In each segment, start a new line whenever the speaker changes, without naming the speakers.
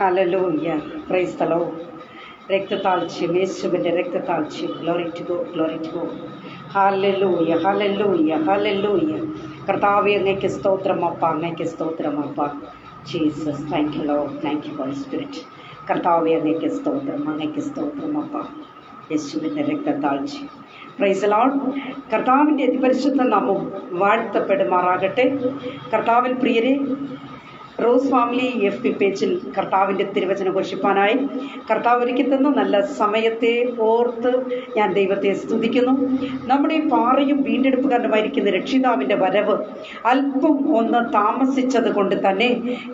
Hallelujah, praise the Lord. രക്തത്താഴ്ചയും യേശുവിൻ്റെ രക്തത്താഴ്ചയും. Glory to God, glory to God. ഹല്ലേലൂയ, ഹല്ലേലൂയ, ഹല്ലേലൂയ. കർത്താവേ, അങ്ങേക്ക് സ്തോത്രം അപ്പ, അങ്ങേക്ക് സ്തോത്രം അപ്പ. Jesus, thank you Lord, thank you Holy Spirit. കർത്താവേ, അങ്ങേക്ക് സ്തോത്രം, അങ്ങേക്ക് സ്തോത്രം അപ്പ. യേശുവിൻ്റെ രക്തത്താഴ്ച. Price the Lord. കർത്താവിൻ്റെ അതിപരിശുദ്ധ നാമം വാഴ്ത്തപ്പെടുമാറാകട്ടെ. കർത്താവിൽ പ്രിയരെ, റോസ് ഫാമിലി FB പേജിൽ കർത്താവിൻ്റെ തിരുവചനം ഘോഷിപ്പാനായി കർത്താവ് ഒരുക്കി തന്ന നല്ല സമയത്തെ ഓർത്ത് ഞാൻ ദൈവത്തെ സ്തുതിക്കുന്നു. നമ്മുടെ പാറയും വീണ്ടെടുപ്പുകാരനുമായിരിക്കുന്ന രക്ഷിതാവിൻ്റെ വരവ് അല്പം ഒന്ന് താമസിച്ചത് കൊണ്ട് തന്നെ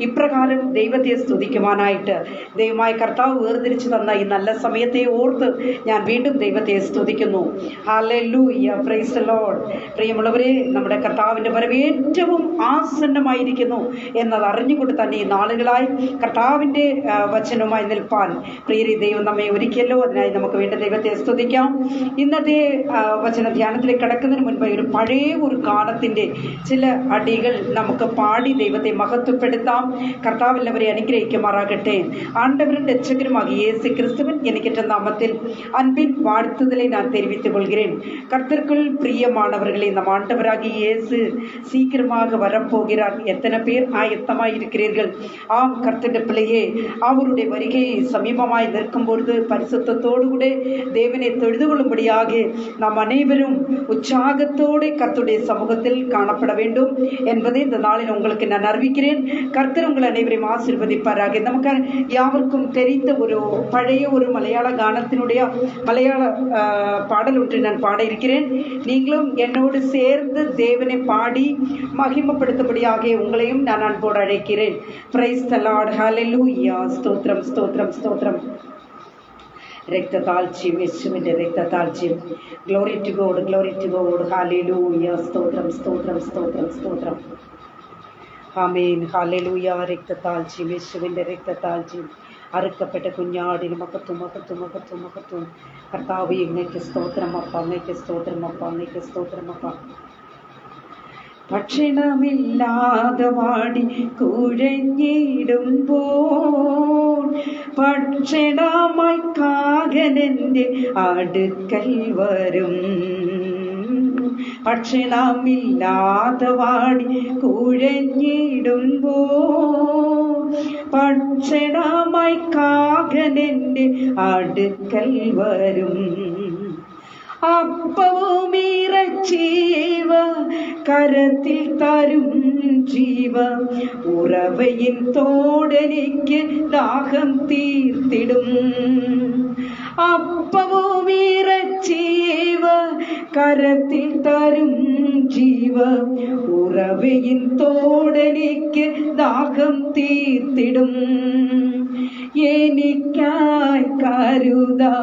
ഇപ്രകാരം ദൈവത്തെ സ്തുതിക്കുവാനായിട്ട് ദൈവമായ കർത്താവ് വേർതിരിച്ചു തന്ന ഈ നല്ല സമയത്തെ ഓർത്ത് ഞാൻ വീണ്ടും ദൈവത്തെ സ്തുതിക്കുന്നു. Hallelujah, praise the Lord. പ്രിയമുള്ളവരെ, നമ്മുടെ കർത്താവിൻ്റെ വരവ് ഏറ്റവും ആസന്നമായിരിക്കുന്നു എന്നത് അറിഞ്ഞുകൊണ്ട് തന്നെ ഈ നാളുകളായി കർത്താവിൻ്റെ വചനവുമായി നിൽപ്പാൻ പ്രിയരെ ദൈവം നമ്മെ ഒരുക്കിയല്ലോ. അതിനായി നമുക്ക് വീണ്ടും ദൈവത്തെ സ്തുതിക്കാം. ഇന്നത്തെ വചന ധ്യാനത്തിലേക്ക് കടക്കുന്നതിന് മുൻപ് പഴയ ഒരു ഗാനത്തിൻ്റെ ചില അടികൾ നമുക്ക് പാടി ദൈവത്തെ മഹത്വപ്പെടുത്താം. കർത്താവ് എല്ലാവരെ അനുഗ്രഹിക്കുമാറാകട്ടെ. ஆண்டவரின் രക്ഷകരുമാകിய இயேசு கிறிஸ்துவின் என்கிற நாமத்தில் அன்பின் வாழ்த்துதலை நான் தெரிவித்துக் கொள்கிறேன். கர்த்தருக்குள் பிரியமானவர்களே, நம் ஆண்டவராகிய இயேசு சீக்கிரமாக வரப்போகிறார். எத்தனை பேர் ஆயத்தமாய் இருக்கிறீர்கள்? ஆம், கர்த்தருடைய பிள்ளையே, அவருடைய வருகை சமீபமாய் நிற்கும் பொழுது பரிசுத்தத்தோடு கூட தேவனை தொழுது கொள்ளும்படியாக நாம் அனைவரும் உற்சாகத்தோடு கர்த்தருடைய சமூகத்தில் காணப்பட வேண்டும் என்பதை இந்த நாளில் உங்களுக்கு நான் அறிவிக்கிறேன். கர்த்தர் உங்கள் அனைவரையும் ஆசீர்வதிப்பாராக. நமக்கு யாவருக்கும் தெரிந்த ஒரு பழைய ஒரு மலையாள கானத்தினுடைய மலையாள பாடல் ஒன்று நான் பாட இருக்கிறேன். நீங்களும் என்னோடு சேர்ந்து தேவனை பாடி மகிமைப்படுத்தபடியாக உங்களையும் நான் அன்போடு அழைக்கிறேன். பிரைஸ் தி லார்ட், ஹல்லேலூயா. ஸ்தோத்திரம், ஸ்தோத்திரம், ஸ்தோத்திரம். രക്തത്താഴ്ചയും യേശുവിൻ്റെ രക്തത്താഴ്ചയും. Glory to God, glory to God. ഹല്ലേലൂയ, സ്തോത്രം, സ്തോത്രം, സ്തോത്രം, സ്തോത്രം. ആമേൻ, ഹല്ലേലൂയ. രക്തത്താഴ്ചയും യേശുവിൻ്റെ രക്തത്താഴ്ചയും. അറുക്കപ്പെട്ട കുഞ്ഞാടിന് മഹത്വം, മഹത്വം, മഹത്വം, മഹത്വം. കർത്താവേ, അങ്ങേക്ക് സ്തോത്രം അപ്പ, അങ്ങേക്ക് സ്തോത്രം അപ്പ, അങ്ങേക്ക് സ്തോത്രം അപ്പ. ഭക്ഷണമില്ലാതെ വാടി കുഴഞ്ഞിടുമ്പോൾ ഭക്ഷണമായി കാകനെൻ്റെ അടുക്കൽ വരും. ഭക്ഷണമില്ലാതെ വാടി കുഴഞ്ഞിടുമ്പോൾ ഭക്ഷണമായി കാകനെൻ്റെ അടുക്കൽ വരും. അപ്പവും ഇറച്ചീവ കരത്തിൽ തരും ജീവ, ഉറവയിൻ തോടെനിക്ക് ദാഹം തീർത്തിടും. അപ്പവും ഇറച്ചീവ കരത്തിൽ തരും ജീവ, ഉറവയിൻ തോടെനിക്ക് ദാഹം തീർത്തിടും. എനിക്കായി കരുതാമെന്നുരച്ചവനേ,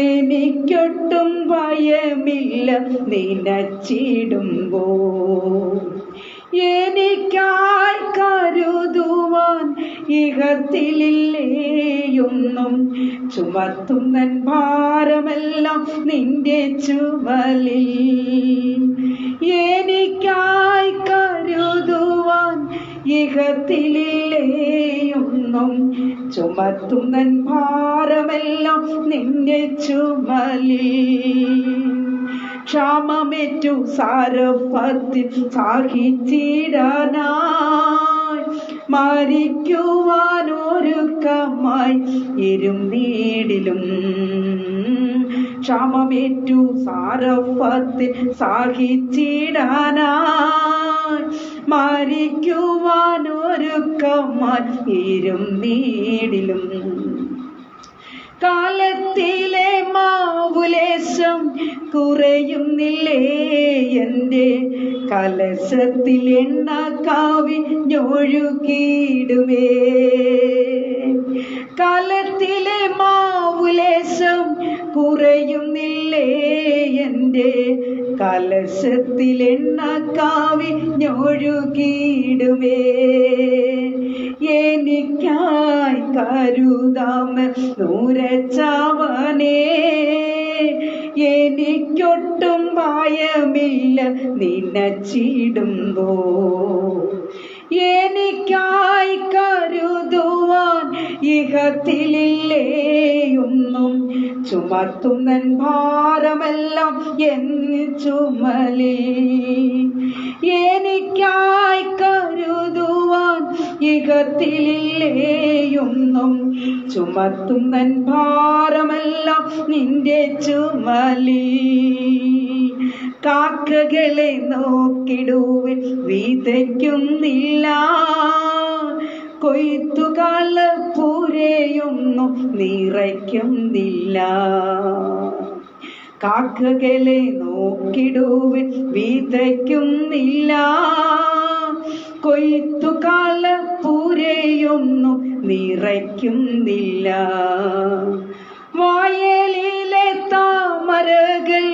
എനിക്കൊട്ടും ഭയമില്ല നിനച്ചിടുമ്പോൾ. എനിക്കായി കരുതുവാൻ ഇഹത്തിലില്ലേയൊന്നും, ചുമത്തുന്ന ഭാരമെല്ലാം നിന്റെ ചുമലിൽ. എനിക്കായി കരുതുവാൻ ഇഹത്തിലില്ലേയൊന്നും, ചുമത്തുന്ന ഭാരമെല്ലാം നിന്റെ ചുമലിൽ. ക്ഷാമമേറ്റു സാരഫത്തിൽ സഹിച്ചിടാനായി മരിക്കുവാനൊരുക്കമായി ഇരുന്നീടിലും. ക്ഷാമമേറ്റു സാരഫത്തിൽ സഹിച്ചിടാനായി മരിക്കുവാനൊരുക്കമായി ഇരുന്നീടിലും. കാലത്തിലെ മാവുലേശം കുറയുന്നില്ലേ എൻ്റെ കലശത്തിൽ എണ്ണ കാവിഞ്ഞൊഴുകിയിടുമേ. കാലത്തിലെ മാവുലേശം കുറയുന്നില്ലേ എൻ്റെ കലശത്തിൽ എണ്ണ കാവിഞ്ഞൊഴുകിയിടുമേ. എനിക്കായി കരുതാമെന്നുരച്ചവനേ, എനിക്കൊട്ടും ഭയമില്ല നിനച്ചിടുമ്പോൾ. ഇഹത്തിലില്ലേയൊന്നും ചുമത്തുന്നൻ ഭാരമെല്ലാം എൻ ചുമലിൽ. എനിക്കായി കരുതുവാൻ ഇഹത്തിലില്ലേയൊന്നും ചുമത്തുന്നൻ ഭാരമെല്ലാം നിന്റെ ചുമലിൽ. കാക്കകളെ നോക്കിടുവിൻ, വിതയ്ക്കുന്നില്ല, കൊയ്ത്തുകാളപ്പുരയൊന്നും നിറയ്ക്കുന്നില്ല. കാക്കകളെ നോക്കിടുവിൻ, വിതയ്ക്കുന്നില്ല, കൊയ്ത്തുകാളപ്പുരയൊന്നും നിറയ്ക്കുന്നില്ല. വയലിലെ താമരകൾ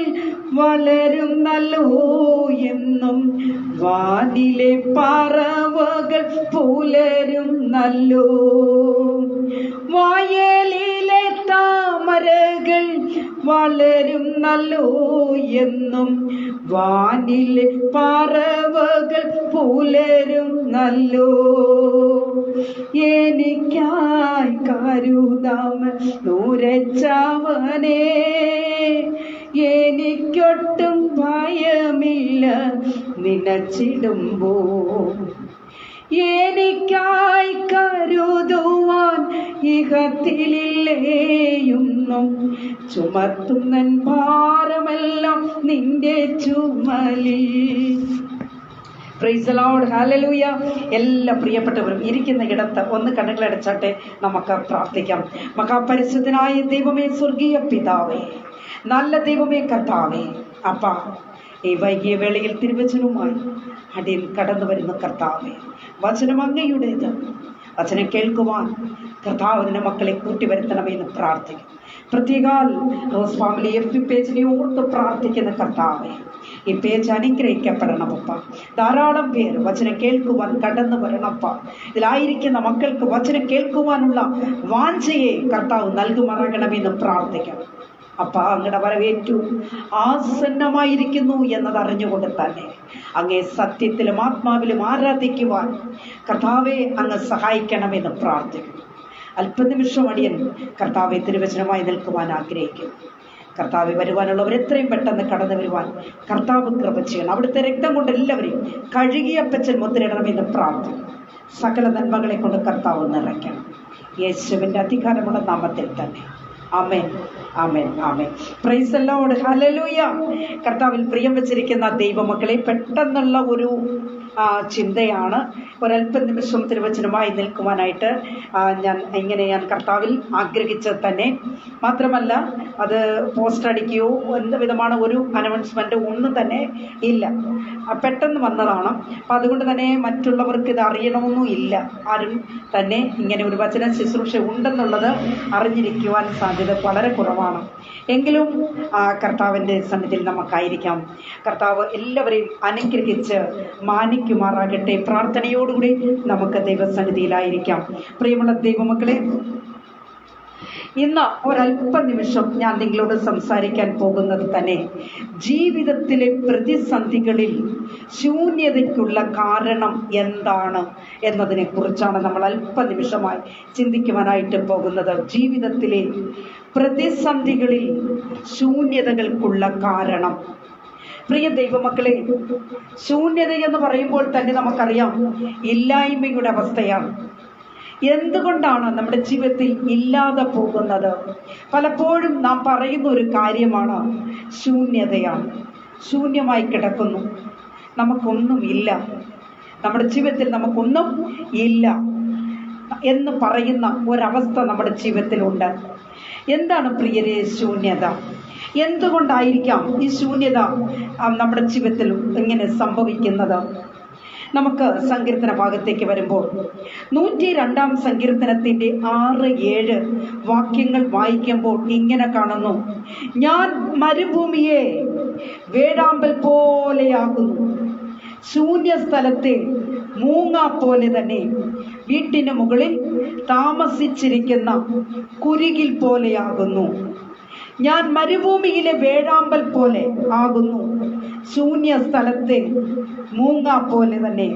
വളരുന്നല്ലോ എന്നും വാനിലെ പറവകൾ പുലരുന്നല്ലോ. വയലിലെ താമരകൾ വളരുന്നല്ലോ എന്നും വാനിലെ പറവകൾ പുലരുന്നല്ലോ. എനിക്കായി കരുതാമെന്നുരച്ചവനേ, എനിക്കൊട്ടും ഭയമില്ല നനച്ചിടുമ്പോൾ. എനിക്കായി കരുതുവാൻ ഇഹത്തിലില്ലേയൊന്നും ചുമത്തുന്നൻ ഭാരമെല്ലാം നിന്റെ ചുമലിൽ. Price the Lord, hallelujah. എല്ലാ പ്രിയപ്പെട്ടവരും ഇരിക്കുന്ന ഇടത്ത് ഒന്ന് കണ്ണുകളടച്ചാട്ടെ, നമുക്ക് പ്രാർത്ഥിക്കാം. മഹാപരിശുദ്ധനായ ദൈവമേ, സ്വർഗീയ പിതാവേ, നല്ല ദൈവമേ, കർത്താവേ, അപ്പ ഈ വൈകിയ വേളയിൽ തിരുവചനവുമായി അടിയൻ കടന്നു വരുന്ന കർത്താവേ, വചനം അങ്ങയുടേത്. വചനം കേൾക്കുവാൻ കർത്താവിൻ്റെ മക്കളെ കൂട്ടിവരുത്തണമെന്ന് പ്രാർത്ഥിക്കും. പ്രത്യേകാൽ റോസ് ഫാമിലി FB പേജിനെ ഓർത്ത് പ്രാർത്ഥിക്കുന്ന കർത്താവേ, ഈ പേജ് അനുഗ്രഹിക്കപ്പെടണമപ്പ. ധാരാളം പേര് വചനം കേൾക്കുവാൻ കടന്നു വരണപ്പ. ഇതിലായിരിക്കുന്ന മക്കൾക്ക് വചനം കേൾക്കുവാനുള്ള വാഞ്ചയെ കർത്താവ് നൽകുമാറാകണമെന്ന് പ്രാർത്ഥിക്കാം. അപ്പ അങ്ങയുടെ വരവേറ്റു ആസന്നമായിരിക്കുന്നു എന്നതറിഞ്ഞുകൊണ്ട് തന്നെ അങ്ങേ സത്യത്തിലും ആത്മാവിലും ആരാധിക്കുവാൻ കർത്താവെ അങ്ങ് സഹായിക്കണമെന്ന് പ്രാർത്ഥിക്കുന്നു. അല്പനിമിഷം അടിയൻ കർത്താവെ തിരുവചനമായി നിൽക്കുവാൻ ആഗ്രഹിക്കുന്നു. കർത്താവ് വരുവാനുള്ളവർ എത്രയും പെട്ടെന്ന് കടന്നു വരുവാൻ കർത്താവ് കൃപ ചെയ്യണം. അവിടുത്തെ രക്തം കൊണ്ട് എല്ലാവരെയും കഴുകിയപ്പച്ചൻ മുദ്രയിടണമെന്ന് പ്രാർത്ഥിക്കുന്നു. സകല നന്മകളെ കൊണ്ട് കർത്താവ് നിറയ്ക്കണം. യേശുവിൻ്റെ അധികാരമുള്ള നാമത്തിൽ തന്നെ. ആമേൻ, ആമേൻ, ആമേൻ. പ്രൈസ് ദി ലോർഡ്, ഹല്ലേലൂയ. കർത്താവിൽ പ്രിയം വെച്ചിരിക്കുന്ന ദൈവമക്കളെ, പെട്ടെന്നുള്ള ഒരു ചിന്തയാണ്. ഒരല്പ നിമിഷം തിരുവചനമായി നിൽക്കുവാനായിട്ട് ഞാൻ കർത്താവിൽ ആഗ്രഹിച്ചത് തന്നെ. മാത്രമല്ല അത് പോസ്റ്റ് അടിക്കുകയോ എന്ത് വിധമാണ് ഒരു അനൗൺസ്മെൻറ്റ് ഒന്നും തന്നെ ഇല്ല, പെട്ടെന്ന് വന്നതാണ്. അപ്പം അതുകൊണ്ട് തന്നെ മറ്റുള്ളവർക്ക് ഇത് അറിയണമെന്നും ഇല്ല. ആരും തന്നെ ഇങ്ങനെ ഒരു വചന ശുശ്രൂഷ ഉണ്ടെന്നുള്ളത് അറിഞ്ഞിരിക്കുവാൻ സാധ്യത വളരെ കുറവാണ്. എങ്കിലും കർത്താവിൻ്റെ സന്നിധിയിൽ നമുക്കായിരിക്കാം. കർത്താവ് എല്ലാവരെയും അനുഗ്രഹിച്ച് മാനിക്കുമാറാകട്ടെ. പ്രാർത്ഥനയോടുകൂടി നമുക്ക് ദൈവസന്നിധിയിലായിരിക്കാം. പ്രിയമുള്ള ദൈവമക്കളെ, ഇന്ന് ഒരല്പ നിമിഷം ഞാൻ നിങ്ങളോട് സംസാരിക്കാൻ പോകുന്നത് തന്നെ ജീവിതത്തിലെ പ്രതിസന്ധികളിൽ ശൂന്യതയ്ക്കുള്ള കാരണം എന്താണ് എന്നതിനെ കുറിച്ചാണ് നമ്മൾ അല്പനിമിഷമായി ചിന്തിക്കുവാനായിട്ട് പോകുന്നത്. ജീവിതത്തിലെ പ്രതിസന്ധികളിൽ ശൂന്യതകൾക്കുള്ള കാരണം. പ്രിയ ദൈവമക്കളെ, ശൂന്യത എന്ന് പറയുമ്പോൾ തന്നെ നമുക്കറിയാം ഇല്ലായ്മയുടെ അവസ്ഥയാണ്. എന്തുകൊണ്ടാണ് നമ്മുടെ ജീവിതത്തിൽ ഇല്ലാതെ പോകുന്നത്? പലപ്പോഴും നാം പറയുന്ന ഒരു കാര്യമാണ് ശൂന്യതയാണ്. ശൂന്യമായി കിടക്കുന്നു, നമുക്കൊന്നും ഇല്ല, നമ്മുടെ ജീവിതത്തിൽ നമുക്കൊന്നും ഇല്ല എന്ന് പറയുന്ന ഒരവസ്ഥ നമ്മുടെ ജീവിതത്തിലുണ്ട്. എന്താണ് പ്രിയരെ ശൂന്യത? എന്തുകൊണ്ടായിരിക്കാം ഈ ശൂന്യത നമ്മുടെ ജീവിതത്തിൽ ഇങ്ങനെ സംഭവിക്കുന്നത്? നമുക്ക് സങ്കീർത്തന ഭാഗത്തേക്ക് വരുമ്പോൾ 102-ാം സങ്കീർത്തനത്തിൻ്റെ 6-7 വാക്യങ്ങൾ വായിക്കുമ്പോൾ ഇങ്ങനെ കാണുന്നു: ഞാൻ മരുഭൂമിയെ വേഴാമ്പൽ പോലെയാകുന്നു, ശൂന്യ സ്ഥലത്തെ മൂങ്ങ പോലെ തന്നെ, വീട്ടിന് മുകളിൽ താമസിച്ചിരിക്കുന്ന കുരുകിൽ പോലെയാകുന്നു. ഞാൻ മരുഭൂമിയിലെ വേഴാമ്പൽ പോലെ ആകുന്നു, ശൂന്യ സ്ഥലത്തെ മൂങ്ങ പോലെ തന്നെ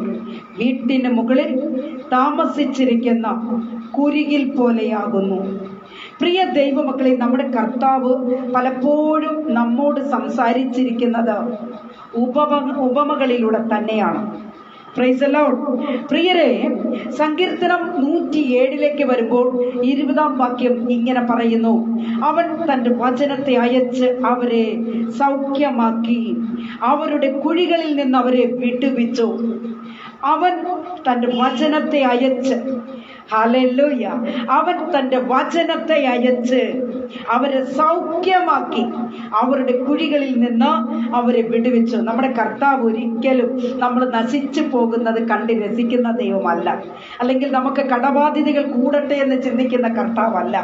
വീട്ടിന് മുകളിൽ താമസിച്ചിരിക്കുന്ന കുരുകിൽ പോലെയാകുന്നു. പ്രിയ ദൈവമക്കളെ, നമ്മുടെ കർത്താവ് പലപ്പോഴും നമ്മോട് സംസാരിച്ചിരിക്കുന്നത് ഉപമകളിലൂടെ തന്നെയാണ്. Price the Lord. പ്രിയരെ, സങ്കീർത്തനം 107 വരുമ്പോൾ 20 വാക്യം ഇങ്ങനെ പറയുന്നു: അവൻ തൻ്റെ വചനത്തെ അയച്ച് അവരെ സൗഖ്യമാക്കി, അവരുടെ കുഴികളിൽ നിന്ന് അവരെ വിടുവിച്ചു. അവൻ തൻ്റെ വചനത്തെ അയച്ച്, ഹല്ലേലൂയ, അവൻ തൻ്റെ വചനത്തെ അയച്ച് അവരെ സൗഖ്യമാക്കി, അവരുടെ കുഴികളിൽ നിന്ന് അവരെ വിടുവിച്ചു. നമ്മുടെ കർത്താവ് ഒരിക്കലും നമ്മൾ നശിച്ചു പോകുന്നത് കണ്ട് രസിക്കുന്ന ദൈവമല്ല, അല്ലെങ്കിൽ നമുക്ക് കടബാധ്യതകൾ കൂടട്ടെ എന്ന് ചിന്തിക്കുന്ന കർത്താവല്ല.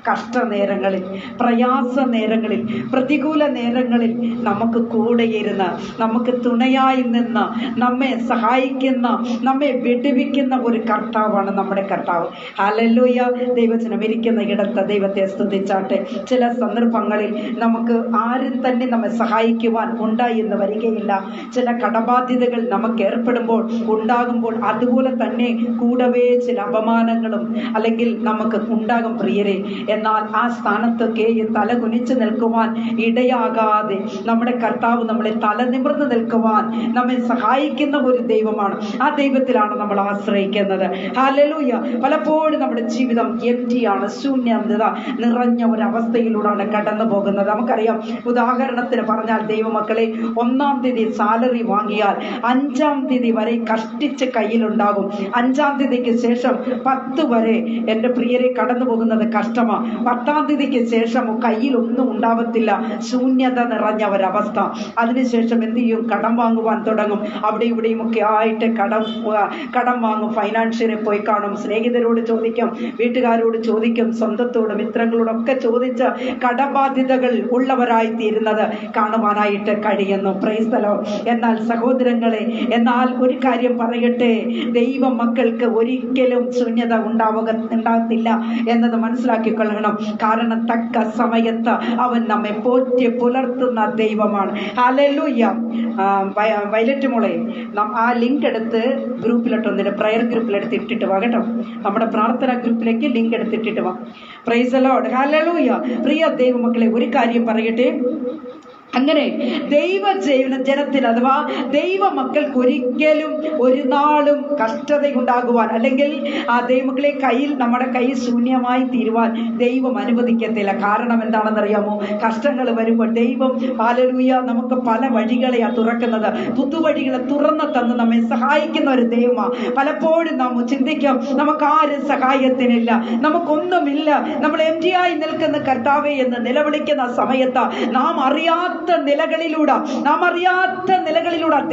കഷ്ടനേരങ്ങളിൽ, പ്രയാസ നേരങ്ങളിൽ, പ്രതികൂല നേരങ്ങളിൽ നമുക്ക് കൂടെയിരുന്ന്, നമുക്ക് തുണയായി നിന്ന് നമ്മെ സഹായിക്കുന്ന, നമ്മെ വിടുവിക്കുന്ന ഒരു കർത്താവാണ് നമ്മുടെ കർത്താവ്. ഹല്ലേലൂയ. ദൈവജനം ഇരിക്കുന്ന ഇടത്ത് ദൈവത്തെ സ്തുതിച്ചാട്ടെ. ചില സന്ദർഭങ്ങളിൽ നമുക്ക് ആരും തന്നെ നമ്മെ സഹായിക്കുവാൻ ഉണ്ടായി എന്ന് വരികയില്ല. ചില കടബാധ്യതകൾ നമുക്ക് ഏർപ്പെടുമ്പോൾ ഉണ്ടാകുമ്പോൾ അതുപോലെ തന്നെ കൂടവേ ചില അപമാനങ്ങളും അല്ലെങ്കിൽ നമുക്ക് ഉണ്ടാകും പ്രിയരെ. എന്നാൽ ആ സ്ഥാനത്തൊക്കെ തല കുനിച്ച് നിൽക്കുവാൻ ഇടയാകാതെ നമ്മുടെ കർത്താവ് നമ്മളെ തല നിമിർന്ന് നിൽക്കുവാൻ നമ്മെ സഹായിക്കുന്ന ഒരു ദൈവമാണ്. ആ ദൈവത്തിലാണ് നമ്മൾ ആശ്രയിക്കുന്നത്. ഹല്ലേലൂയ. പലപ്പോഴും നമ്മുടെ ജീവിതം എംറ്റിയാണ്, ശൂന്യത നിറഞ്ഞ ഒരവസ്ഥയിലൂടെയാണ് കടന്നു പോകുന്നത്. നമുക്കറിയാം, ഉദാഹരണത്തിന് പറഞ്ഞാൽ ദൈവമക്കളെ, 1-ാം തീയതി സാലറി വാങ്ങിയാൽ 5-ാം തീയതി വരെ കഷ്ടിച്ച് കയ്യിലുണ്ടാകും. 5-ാം തീയതിക്ക് ശേഷം 10 വരെ എൻ്റെ പ്രിയരെ കടന്നു പോകുന്നത് കഷ്ടമാണ്. 10-ാം തീയതിക്ക് ശേഷം കയ്യിലൊന്നും ഉണ്ടാവത്തില്ല, ശൂന്യത നിറഞ്ഞ ഒരവസ്ഥ. അതിനുശേഷം എന്ത് ചെയ്യും? കടം വാങ്ങുവാൻ തുടങ്ങും. അവിടെ ഇവിടെയും ഒക്കെ ആയിട്ട് കടം വാങ്ങും. ഫൈനാൻഷ്യറെ പോയി കാണും, സ്നേഹിതരോട് ചോദിക്കും, വീട്ടുകാരോട് ചോദിക്കും, സ്വന്തത്തോട് മിത്രങ്ങളോടൊക്കെ ചോദിച്ച് കടബാധ്യതകൾ ഉള്ളവരായി തീരുന്നത് കാണുവാനായിട്ട് കഴിയുന്നു. Price the Lord. എന്നാൽ സഹോദരങ്ങളെ, എന്നാൽ ഒരു കാര്യം പറയട്ടെ, ദൈവ മക്കൾക്ക് ഒരിക്കലും ശൂന്യത ഉണ്ടാകത്തില്ല എന്നത് മനസ്സിലാക്കിക്കൊള്ളണം. കാരണം തക്ക സമയത്ത് അവൻ നമ്മെ പോറ്റി പുലർത്തുന്ന ദൈവമാണ്. ഹല്ലേലൂയ. വയലറ്റ് മോളെ, ആ ലിങ്ക് എടുത്ത് ഗ്രൂപ്പിലിട്ടൊന്നിട്ട്, പ്രയർ ഗ്രൂപ്പിലെടുത്ത് ഇട്ടിട്ട് വാ കേട്ടോ. നമ്മുടെ പ്രാർത്ഥനാ ഗ്രൂപ്പിലേക്ക് ലിങ്ക് എടുത്തിട്ടിട്ട് വാ. Price the Lord. ഹല്ലേലൂയ. പ്രിയ ദൈവമക്കളെ, ഒരു കാര്യം പറയട്ടെ, അങ്ങനെ ജനത്തിന് അഥവാ ദൈവ മക്കൾക്ക് ഒരിക്കലും ഒരു നാളും കഷ്ടതയുണ്ടാകുവാൻ, അല്ലെങ്കിൽ ആ ദൈവമക്കളെ നമ്മുടെ കൈ ശൂന്യമായി തീരുവാൻ ദൈവം അനുവദിക്കത്തില്ല. കാരണം എന്താണെന്നറിയാമോ? കഷ്ടങ്ങൾ വരുമ്പോൾ ദൈവം ഹല്ലേലൂയ നമുക്ക് പല വഴികളെയാണ് തുറക്കുന്നത്. പുതുവഴികളെ തുറന്നു തന്ന് നമ്മെ സഹായിക്കുന്ന ഒരു ദൈവമാണ്. പലപ്പോഴും നാം ചിന്തിക്കാം, നമുക്കാരും സഹായത്തിനില്ല, നമുക്കൊന്നുമില്ല, നമ്മൾ എംറ്റിയായി നിൽക്കുന്ന കർത്താവേ എന്ന് നിലവിളിക്കുന്ന സമയത്ത് നാം അറിയാത്ത നിലകളിലൂടെ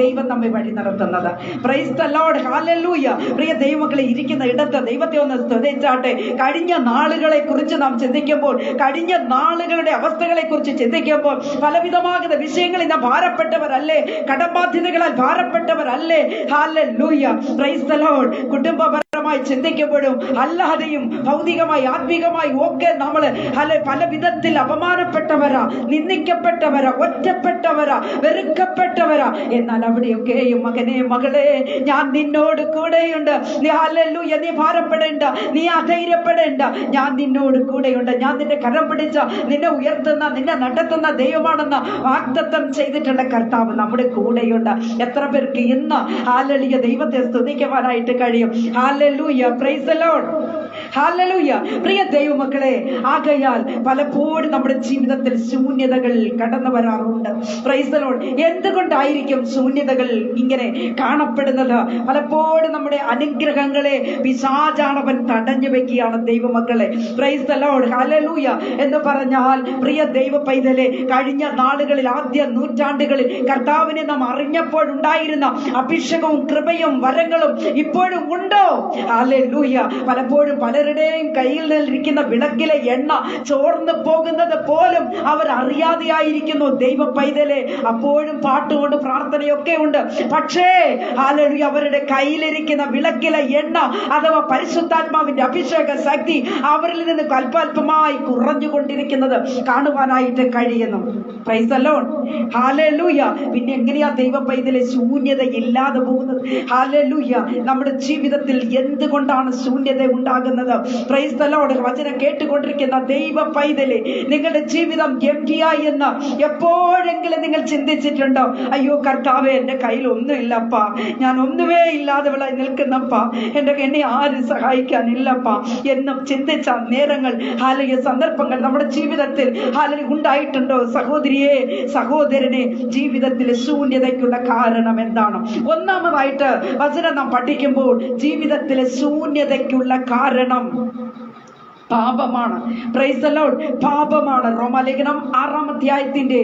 ദൈവം നമ്മെ വഴി നടത്തുന്നത്. Price the Lord. ഹല്ലേലൂയ. പ്രിയ ദൈവമക്കളെ, ഇരിക്കുന്ന ഇടത്ത് ദൈവത്തെ ഒന്ന് സ്തുതിച്ചാട്ടെ. കഴിഞ്ഞ നാളുകളെ കുറിച്ച് നാം ചിന്തിക്കുമ്പോൾ, കഴിഞ്ഞ നാളുകളുടെ അവസ്ഥകളെ കുറിച്ച് ചിന്തിക്കുമ്പോൾ, പലവിധമാകുന്ന വിഷയങ്ങളിൽ നാം ഭാരപ്പെട്ടവരല്ലേ? കടബാധ്യതകളാൽ ഭാരപ്പെട്ടവരല്ലേ? ഹല്ലേലൂയ. Praise the Lord. കുടുംബപരമായി ചിന്തിക്കുമ്പോഴും അല്ലാതെയും ഭൗതികമായി ആത്മീകമായി ഒക്കെ നമ്മൾ പല വിധത്തിൽ അപമാനപ്പെട്ടവരാ, നിന്ദിക്കപ്പെട്ടവരാ, ഒറ്റപ്പെട്ടവരാ, വെറുക്കപ്പെട്ടവരാ. എന്നാൽ അവിടെയൊക്കെയും മകനെ, മകളെ, ഞാൻ നിന്നോട് കൂടെയുണ്ട്. നീ ഹല്ലേലൂയ, നീ ഭാരപ്പെടേണ്ട, നീ അധൈര്യപ്പെടേണ്ട, ഞാൻ നിന്നോട് കൂടെയുണ്ട്. ഞാൻ നിന്റെ കരം പിടിച്ച നിന്നെ ഉയർത്തുന്ന, നിന്നെ നടത്തുന്ന ദൈവമാണെന്ന് വാഗ്ദത്തം ചെയ്തിട്ടുള്ള കർത്താവ് നമ്മുടെ കൂടെയുണ്ട്. എത്ര പേർക്ക് ഇന്ന് ഹല്ലേലൂയ ദൈവത്തെ സ്തുതിക്കുവാനായിട്ട് കഴിയും? ഹല്ലേലൂയ. Praise the Lord. ഹല്ലേലൂയ. പ്രിയ ദൈവമക്കളെ, ആകയാൽ പലപ്പോഴും നമ്മുടെ ജീവിതത്തിൽ ശൂന്യതകൾ കടന്നു വരാറുണ്ട്. Praise the Lord. എന്തുകൊണ്ടായിരിക്കും ശൂന്യതകൾ ഇങ്ങനെ കാണപ്പെടുന്നത്? പലപ്പോഴും നമ്മുടെ അനുഗ്രഹങ്ങളെ പിശാചാണവൻ തടഞ്ഞു വെക്കുകയാണ് ദൈവമക്കളെ. Price the Lord. ഹല്ലേലൂയ. എന്ന് പറഞ്ഞാൽ പ്രിയ ദൈവ പൈതലെ, കഴിഞ്ഞ നാളുകളിൽ, ആദ്യ നൂറ്റാണ്ടുകളിൽ കർത്താവിനെ നാം അറിഞ്ഞപ്പോഴുണ്ടായിരുന്ന അഭിഷേകവും കൃപയും വരങ്ങളും ഇപ്പോഴും ഉണ്ടോ? ഹല്ലേലൂയ. പലപ്പോഴും പലരുടെയും കയ്യിൽ നിന്നിരിക്കുന്ന വിളക്കിലെ എണ്ണ ചോർന്നു പോകുന്നത് പോലും അവർ അറിയാതെയായിരിക്കുന്നു. ദൈവ പൈതലെ, അപ്പോഴും പാട്ടുകൊണ്ട് പ്രാർത്ഥനയൊക്കെ ഉണ്ട്. പക്ഷേ ഹല്ലേലൂയ, അവരുടെ കയ്യിലിരിക്കുന്ന വിളക്കിലെ എണ്ണ അഥവാ പരിശുദ്ധാത്മാവിന്റെ അഭിഷേക ശക്തി അവരിൽ നിന്ന് അല്പാൽപമായി കുറഞ്ഞുകൊണ്ടിരിക്കുന്നത് കാണുവാനായിട്ട് കഴിയുന്നു. Price the Lord. ഹല്ലേലൂയ. പിന്നെ എങ്ങനെയാ ദൈവ പൈതലെ ശൂന്യത ഇല്ലാതെ പോകുന്നത്? ഹല്ലേലൂയ. നമ്മുടെ ജീവിതത്തിൽ എന്തുകൊണ്ടാണ് ശൂന്യത ഉണ്ടാകുന്നത്? Price the Lord. വചനം കേട്ടുകൊണ്ടിരിക്കുന്ന ദൈവ പൈതലെ, നിങ്ങളുടെ ജീവിതം എംപ്റ്റിയായി എന്ന് എപ്പോഴെങ്കിലും നിങ്ങൾ ചിന്തിച്ചിട്ടുണ്ടോ? അയ്യോ കർത്താവേ, എന്റെ കയ്യിൽ ഒന്നുമില്ലപ്പാ, ഞാൻ ഒന്നുമേ ഇല്ലാതെ നിൽക്കുന്നപ്പാ, എന്നെ ആരും സഹായിക്കാനില്ലപ്പാ എന്നും ചിന്തിച്ച നേരങ്ങൾ, ഹാലയ സന്ദർഭങ്ങൾ നമ്മുടെ ജീവിതത്തിൽ ഹാലയ ഉണ്ടായിട്ടുണ്ടോ? സഹോദരിയെ, സഹോദരനെ, ജീവിതത്തിലെ ശൂന്യതയ്ക്കുള്ള കാരണം എന്താണ്? ഒന്നാമതായിട്ട് വചനം നാം പഠിക്കുമ്പോൾ ജീവിതത്തിലെ ശൂന്യതയ്ക്കുള്ള കാരണം പാപമാണ്. Price the Lord. പാപമാണ്. റോമാലേഖനം 6-ാം അധ്യായത്തിന്റെ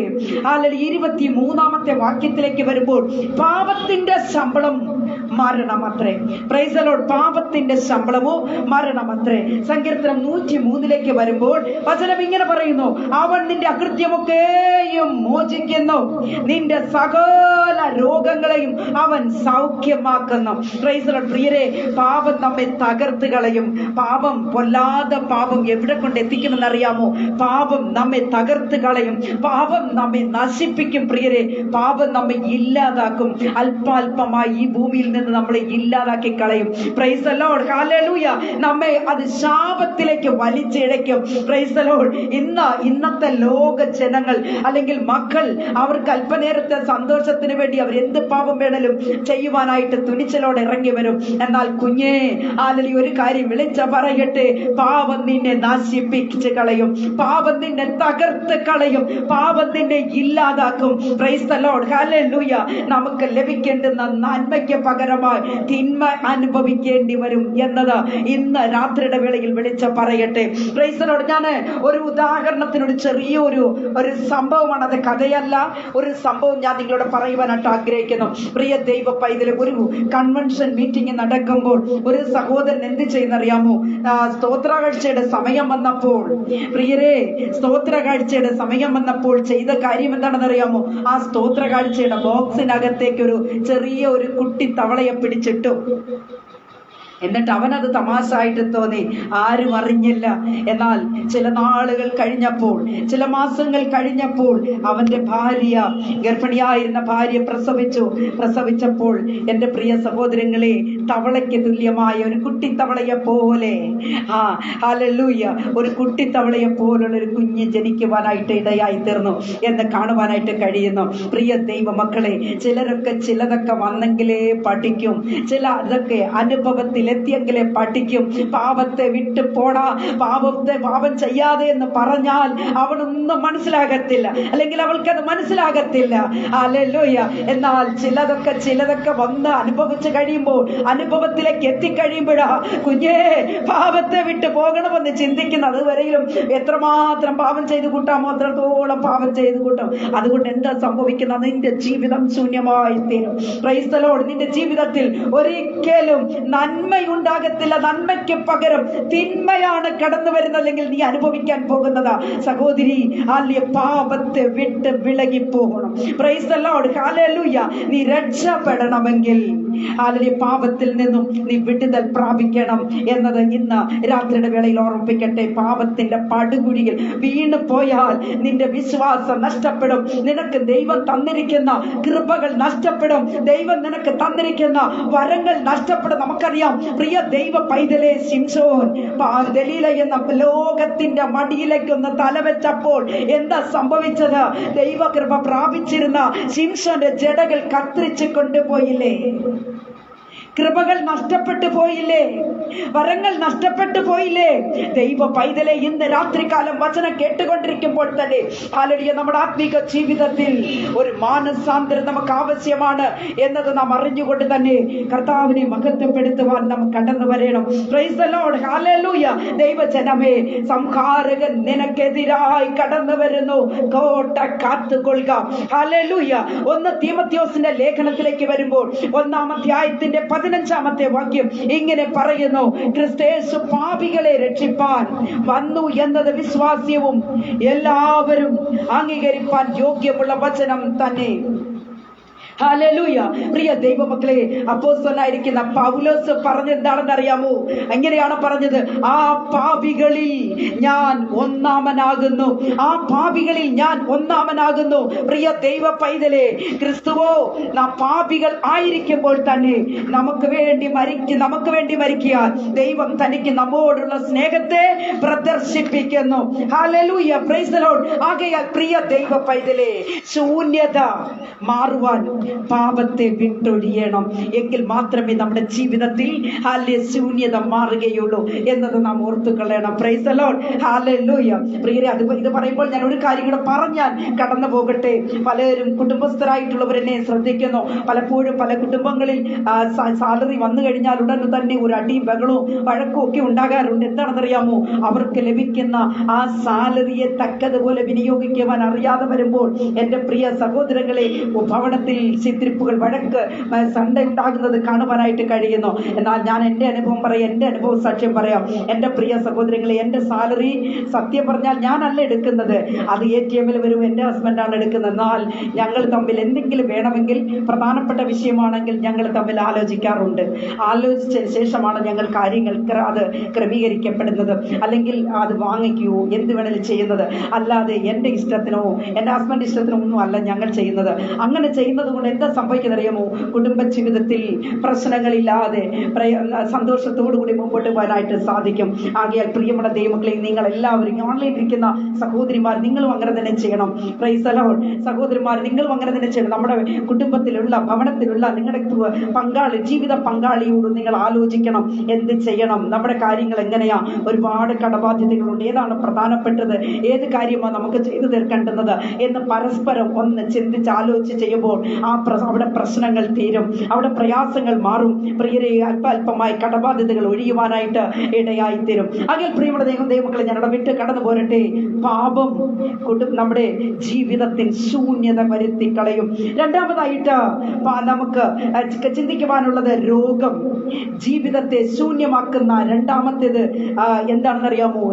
23-ാമത്തെ വാക്യത്തിലേക്ക് വരുമ്പോൾ പാപത്തിന്റെ ശമ്പളം മരണമത്രേ. Price the Lord. പാപത്തിന്റെ ശമ്പളമോ മരണമത്രേ. സങ്കീർത്തനം 103 വരുമ്പോൾ വചനം ഇങ്ങനെ പറയുന്നു, അവൻ നിന്റെ അകൃത്യമൊക്കെയും മോചിക്കുന്നു, നിന്റെ സകല രോഗങ്ങളെയും അവൻ സൗഖ്യമാക്കുന്നു. Price the Lord. പ്രിയരെ, പാപം നമ്മെ തകർത്ത് കളയും. പാപം, പൊല്ലാതെ പാപം എവിടെ കൊണ്ട് എത്തിക്കുമെന്നറിയാമോ? പാപം നമ്മെ തകർത്ത് കളയും. പാപം നമ്മെ നശിപ്പിക്കും. പ്രിയരെ, പാപം നമ്മെ ഇല്ലാതാക്കും. അല്പാൽപമായി ഈ ഭൂമിയിൽ നിന്ന് നമ്മളെ ഇല്ലാതാക്കി കളയും. Praise the Lord. ഹല്ലേലൂയ. നമ്മെ അത് ശാപത്തിലേക്ക് വലിച്ചിഴയ്ക്കും. Praise the Lord. ഇന്നത്തെ ലോക ജനങ്ങൾ അല്ലെങ്കിൽ മക്കൾ, അവർക്ക് അല്പനേരത്തെ സന്തോഷത്തിന് വേണ്ടി അവർ എന്ത് പാപം വേണേലും ചെയ്യുവാനായിട്ട് തുണിച്ചലോടെ ഇറങ്ങി വരും. എന്നാൽ കുഞ്ഞേ, അല്ലെങ്കിൽ ഒരു കാര്യം വിളിച്ച പറയട്ടെ, പാപം നിന്നെ നശിപ്പിച്ച് കളയും. പാപം നിന്നെ തകർത്ത് കളയും. പാപം നിന്നെ ഇല്ലാതാക്കും. Price the Lord. ഹല്ലേലൂയ. നമുക്ക് ലഭിക്കേണ്ടുന്ന നന്മയ്ക്ക് പകരമായി തിന്മ അനുഭവിക്കേണ്ടി വരും എന്നത് ഇന്ന് രാത്രിയുടെ വേളയിൽ വിളിച്ച് പറയട്ടെ. Price the Lord. ഞാൻ ഒരു ഉദാഹരണത്തിനൊരു ചെറിയൊരു സംഭവമാണ്, അത് കഥയല്ല, ഒരു സംഭവം ഞാൻ നിങ്ങളോട് പറയുവാനായിട്ട് ആഗ്രഹിക്കുന്നു. പ്രിയ ദൈവ പൈതലെ, ഒരു കൺവെൻഷൻ മീറ്റിംഗ് നടക്കുമ്പോൾ ഒരു സഹോദരൻ എന്ത് ചെയ്യുന്നറിയാമോ? സ്തോത്രകാഴ്ചയുടെ സമയം വന്നപ്പോൾ, പ്രിയരെ, സ്തോത്രകാഴ്ചയുടെ സമയം വന്നപ്പോൾ ചെയ്ത കാര്യം എന്താണെന്നറിയാമോ? ആ സ്തോത്രകാഴ്ചയുടെ ബോക്സിനകത്തേക്ക് ഒരു ചെറിയ ഒരു കുട്ടി തവളയെ പിടിച്ചിട്ടു. എന്നിട്ട് അവനത് തമാശയായിട്ട് തോന്നി, ആരും അറിഞ്ഞില്ല. എന്നാൽ ചില നാളുകൾ കഴിഞ്ഞപ്പോൾ, ചില മാസങ്ങൾ കഴിഞ്ഞപ്പോൾ അവന്റെ ഭാര്യ, ഗർഭിണിയായിരുന്ന ഭാര്യ പ്രസവിച്ചപ്പോൾ എൻ്റെ പ്രിയ സഹോദരങ്ങളെ, തവളയ്ക്ക് തുല്യമായ ഒരു കുട്ടി തവളയെ പോലെ, ഹല്ലേലൂയ, ഒരു കുട്ടി തവളയെ പോലുള്ള ഒരു കുഞ്ഞ് ജനിക്കുവാനായിട്ട് ഇടയായി തീർന്നു എന്ന് കാണുവാനായിട്ട് കഴിയുന്നു. പ്രിയ ദൈവ മക്കളെ, ചിലരൊക്കെ ചിലതൊക്കെ വന്നെങ്കിലേ പഠിക്കും, ചില അതൊക്കെ അനുഭവത്തിൽ എത്തിയെങ്കിലേ പഠിക്കും. പാപത്തെ വിട്ട് പോടാ, പാപം ചെയ്യാതെ എന്ന് പറഞ്ഞാൽ അവനൊന്നും മനസ്സിലാകത്തില്ല, അല്ലെങ്കിൽ അവൾക്കത് മനസ്സിലാകത്തില്ല. ഹല്ലേലൂയ. എന്നാൽ ചിലതൊക്കെ വന്ന് അനുഭവിച്ച് കഴിയുമ്പോൾ, അനുഭവത്തിലേക്ക് എത്തിക്കഴിയുമ്പോഴാ കുഞ്ഞേ പാപത്തെ വിട്ട് പോകണമെന്ന് ചിന്തിക്കുന്നത്. അതുവരെയും എത്രമാത്രം പാപം ചെയ്തു കൂട്ടാമോ അത്രത്തോളം പാപം ചെയ്തു കൂട്ടും. അതുകൊണ്ട് എന്താ സംഭവിക്കുന്നത്? നിന്റെ ജീവിതം ശൂന്യമായി തീരും. Price the Lord. നിന്റെ ജീവിതത്തിൽ ഒരിക്കലും നന്മയുണ്ടാകത്തില്ല. നന്മയ്ക്ക് പകരം തിന്മയാണ് കടന്നു വരുന്നത്, അല്ലെങ്കിൽ നീ അനുഭവിക്കാൻ പോകുന്നത്. സഹോദരി, അല്ലെ, പാപത്തെ വിട്ട് വിലകി പോകണം. Price the Lord. ഹല്ലേലൂയ. നീ രക്ഷപ്പെടണമെങ്കിൽ അല്ലെങ്കിൽ പാപത്തിൽ നിന്നും നീ വിടുതൽ പ്രാപിക്കണം എന്നത് ഇന്ന് രാത്രിയുടെ വേളയിൽ ഓർമ്മിപ്പിക്കട്ടെ. പാപത്തിന്റെ പടുകുഴിയിൽ വീണു പോയാൽ നിന്റെ വിശ്വാസം നഷ്ടപ്പെടും. നിനക്ക് ദൈവം തന്നിരിക്കുന്ന കൃപകൾ നഷ്ടപ്പെടും. ദൈവം നിനക്ക് തന്നിരിക്കുന്ന വരങ്ങൾ നഷ്ടപ്പെടും. നമുക്കറിയാം, പ്രിയ ദൈവ പൈതലെ, ശിംശോൻ ദലീല എന്ന ലോകത്തിന്റെ മടിയിലേക്കൊന്ന് തലവെച്ചപ്പോൾ എന്താ സംഭവിച്ചത്? ദൈവകൃപ പ്രാപിച്ചിരുന്ന ശിംശോന്റെ ജടകൾ കത്തിരിച്ച് കൊണ്ടുപോയില്ലേ? കൃപകൾ നഷ്ടപ്പെട്ടു പോയില്ലേ? വരങ്ങൾ നഷ്ടപ്പെട്ടു പോയില്ലേ? ദൈവ പൈതലെ, ഇന്ന് രാത്രികാലം വചനം കേട്ടുകൊണ്ടിരിക്കുമ്പോൾ തന്നെ ഹല്ലേലൂയ, നമ്മുടെ ആത്മീക ജീവിതത്തിൽ ഒരു മാനസാന്തരം നമുക്ക് ആവശ്യമാണ് എന്നത് നാം അറിഞ്ഞുകൊണ്ട് തന്നെ കർത്താവിനെ മഹത്വപ്പെടുത്തുവാൻ നാം കടന്നു വരണം. Price the Lord. ഹല്ലേലൂയ. ദൈവജനമേ, സംഹാരകൻ നിനക്കെതിരായി കടന്നു വരുന്നു. കോട്ട കാത്തുകൊള്ളുക. ഹല്ലേലൂയ. 1 തീമോഥെയോസിന്റെ ലേഖനത്തിലേക്ക് വരുമ്പോൾ 1-ാം അധ്യായത്തിന്റെ 15-ാമത്തെ വാക്യം ഇങ്ങനെ പറയുന്നു, ക്രിസ്തയേശു പാപികളെ രക്ഷിപ്പാൻ വന്നു എന്നത് വിശ്വാസ്യവും എല്ലാവരും അംഗീകരിപ്പാൻ യോഗ്യമുള്ള വചനം തന്നെ. ഹല്ലേലൂയ. പ്രിയ ദൈവമക്കളെ, അപ്പോസ്തലനായിരിക്കുന്ന പൗലോസ് പറഞ്ഞെന്താണെന്ന് അറിയാമോ? എങ്ങനെയാണ് പറഞ്ഞത്? ആ പാപികളിൽ ഞാൻ ഒന്നാമനാകുന്നു, ആ പാപികളിൽ ഞാൻ ഒന്നാമനാകുന്നു. പ്രിയ ദൈവ പൈതലേ, ക്രിസ്തുവോ നാം പാപികൾ ആയിരിക്കുമ്പോൾ തന്നെ നമുക്ക് വേണ്ടി മരിക്കാൻ ദൈവം തനിക്ക് നമ്മോടുള്ള സ്നേഹത്തെ പ്രദർശിപ്പിക്കുന്നു. Hallelujah, praise the Lord. ആകയാൽ പ്രിയ ദൈവ പൈതലേ, ശൂന്യത മാറുവാൻ പാപത്തെ വിട്ടൊഴിയണം. എങ്കിൽ മാത്രമേ നമ്മുടെ ജീവിതത്തിൽ ശൂന്യത മാറുകയുള്ളൂ എന്നത് നാം ഓർത്തുകൊള്ളണം. Praise the Lord. ഹല്ലേലൂയ. പ്രിയരെ, ഇത് പറയുമ്പോൾ ഞാൻ ഒരു കാര്യം കൂടെ പറഞ്ഞാൽ കടന്നു പോകട്ടെ. പലരും കുടുംബസ്ഥരായിട്ടുള്ളവരെന്നെ ശ്രദ്ധിക്കുന്നു. പലപ്പോഴും പല കുടുംബങ്ങളിൽ സാലറി വന്നു കഴിഞ്ഞാൽ ഉടൻ തന്നെ ഒരു അടിയും ബഹളവും വഴക്കും ഒക്കെ ഉണ്ടാകാറുണ്ട്. എന്താണെന്നറിയാമോ? അവർക്ക് ലഭിക്കുന്ന ആ സാലറിയെ തക്കതുപോലെ വിനിയോഗിക്കുവാൻ അറിയാതെ വരുമ്പോൾ എൻ്റെ പ്രിയ സഹോദരങ്ങളെ, ഭവനത്തിൽ ചിന്തിരിപ്പുകൾ, വഴക്ക്, സണ്ട ഉണ്ടാകുന്നത് കാണുവാനായിട്ട് കഴിയുന്നു. എന്നാൽ ഞാൻ എൻ്റെ അനുഭവം പറയാം, എൻ്റെ അനുഭവ സാക്ഷ്യം പറയാം. എൻ്റെ പ്രിയ സഹോദരങ്ങളെ, എൻ്റെ സാലറി സത്യം പറഞ്ഞാൽ ഞാനല്ല എടുക്കുന്നത്, അത് ATM-ൽ വരും എൻ്റെ ഹസ്ബൻഡാണ് എടുക്കുന്നത്. എന്നാൽ ഞങ്ങൾ തമ്മിൽ എന്തെങ്കിലും വേണമെങ്കിൽ, പ്രധാനപ്പെട്ട വിഷയമാണെങ്കിൽ ഞങ്ങൾ തമ്മിൽ ആലോചിക്കാറുണ്ട്. ആലോചിച്ചതിന് ശേഷമാണ് ഞങ്ങൾ കാര്യങ്ങൾ അത് ക്രമീകരിക്കപ്പെടുന്നത്. അല്ലെങ്കിൽ അത് വാങ്ങിക്കുകയോ എന്ത് വേണമെങ്കിലും ചെയ്യുന്നത്. അല്ലാതെ എൻ്റെ ഇഷ്ടത്തിനോ എൻ്റെ ഹസ്ബൻഡ് ഇഷ്ടത്തിനോ ഒന്നും അല്ല ഞങ്ങൾ ചെയ്യുന്നത്. അങ്ങനെ ചെയ്യുന്നത് കൊണ്ട് എന്താ സംഭവിക്കുന്നത് അറിയാമോ? കുടുംബ ജീവിതത്തിൽ പ്രശ്നങ്ങളില്ലാതെ സന്തോഷത്തോടു കൂടി മുമ്പോട്ട് പോകാനായിട്ട് സാധിക്കും. ആകയാൽ പ്രിയമുള്ള ദൈവമക്കളെ, നിങ്ങൾ എല്ലാവരും ഓൺലൈനിൽ ഇരിക്കുന്ന സഹോദരിമാർ, നിങ്ങളും അങ്ങനെ തന്നെ ചെയ്യണം. Price the Lord. സഹോദരിമാർ, നിങ്ങളും അങ്ങനെ തന്നെ ചെയ്യണം. നമ്മുടെ കുടുംബത്തിലുള്ള, ഭവനത്തിലുള്ള നിങ്ങളുടെ പങ്കാളി, ജീവിത പങ്കാളിയോട് നിങ്ങൾ ആലോചിക്കണം എന്ത് ചെയ്യണം, നമ്മുടെ കാര്യങ്ങൾ എങ്ങനെയാ. ഒരുപാട് കടബാധ്യതകളുണ്ട്, ഏതാണ് പ്രധാനപ്പെട്ടത്, ഏത് കാര്യമാണ് നമുക്ക് ചെയ്തു തീർക്കേണ്ടുന്നത് എന്ന് പരസ്പരം ഒന്ന് ചിന്തിച്ച് ആലോചിച്ച് ചെയ്യുമ്പോൾ അവിടെ പ്രശ്നങ്ങൾ തീരും, അവിടെ പ്രയാസങ്ങൾ മാറും. പ്രിയരെ, അല്പമായി കടബാധ്യതകൾ ഒഴിയുവാനായിട്ട് ഇടയായി തീരും. അങ്ങനെ പ്രിയമുള്ള ദൈവമക്കളെ, ഞാൻ വിട്ട് കടന്നു പോരട്ടെ. പാപം നമ്മുടെ ജീവിതത്തിൽ ശൂന്യത വരുത്തി കളയും. രണ്ടാമതായിട്ട് നമുക്ക് ചിന്തിക്കുവാനുള്ളത്, രോഗം ജീവിതത്തെ ശൂന്യമാക്കുന്ന രണ്ടാമത്തേത് എന്താണെന്നറിയാമോ?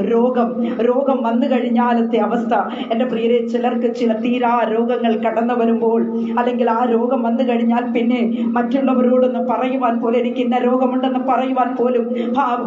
രോഗം വന്നു കഴിഞ്ഞാലത്തെ അവസ്ഥ. എൻ്റെ പ്രിയരെ, ചിലർക്ക് ചില തീരാ രോഗങ്ങൾ കടന്നു വരുമ്പോൾ, അല്ലെങ്കിൽ ആ രോഗം വന്നു കഴിഞ്ഞാൽ പിന്നെ മറ്റുള്ളവരോടൊന്ന് പറയുവാൻ പോലും, എനിക്ക് ഇന്ന രോഗമുണ്ടെന്ന് പറയുവാൻ പോലും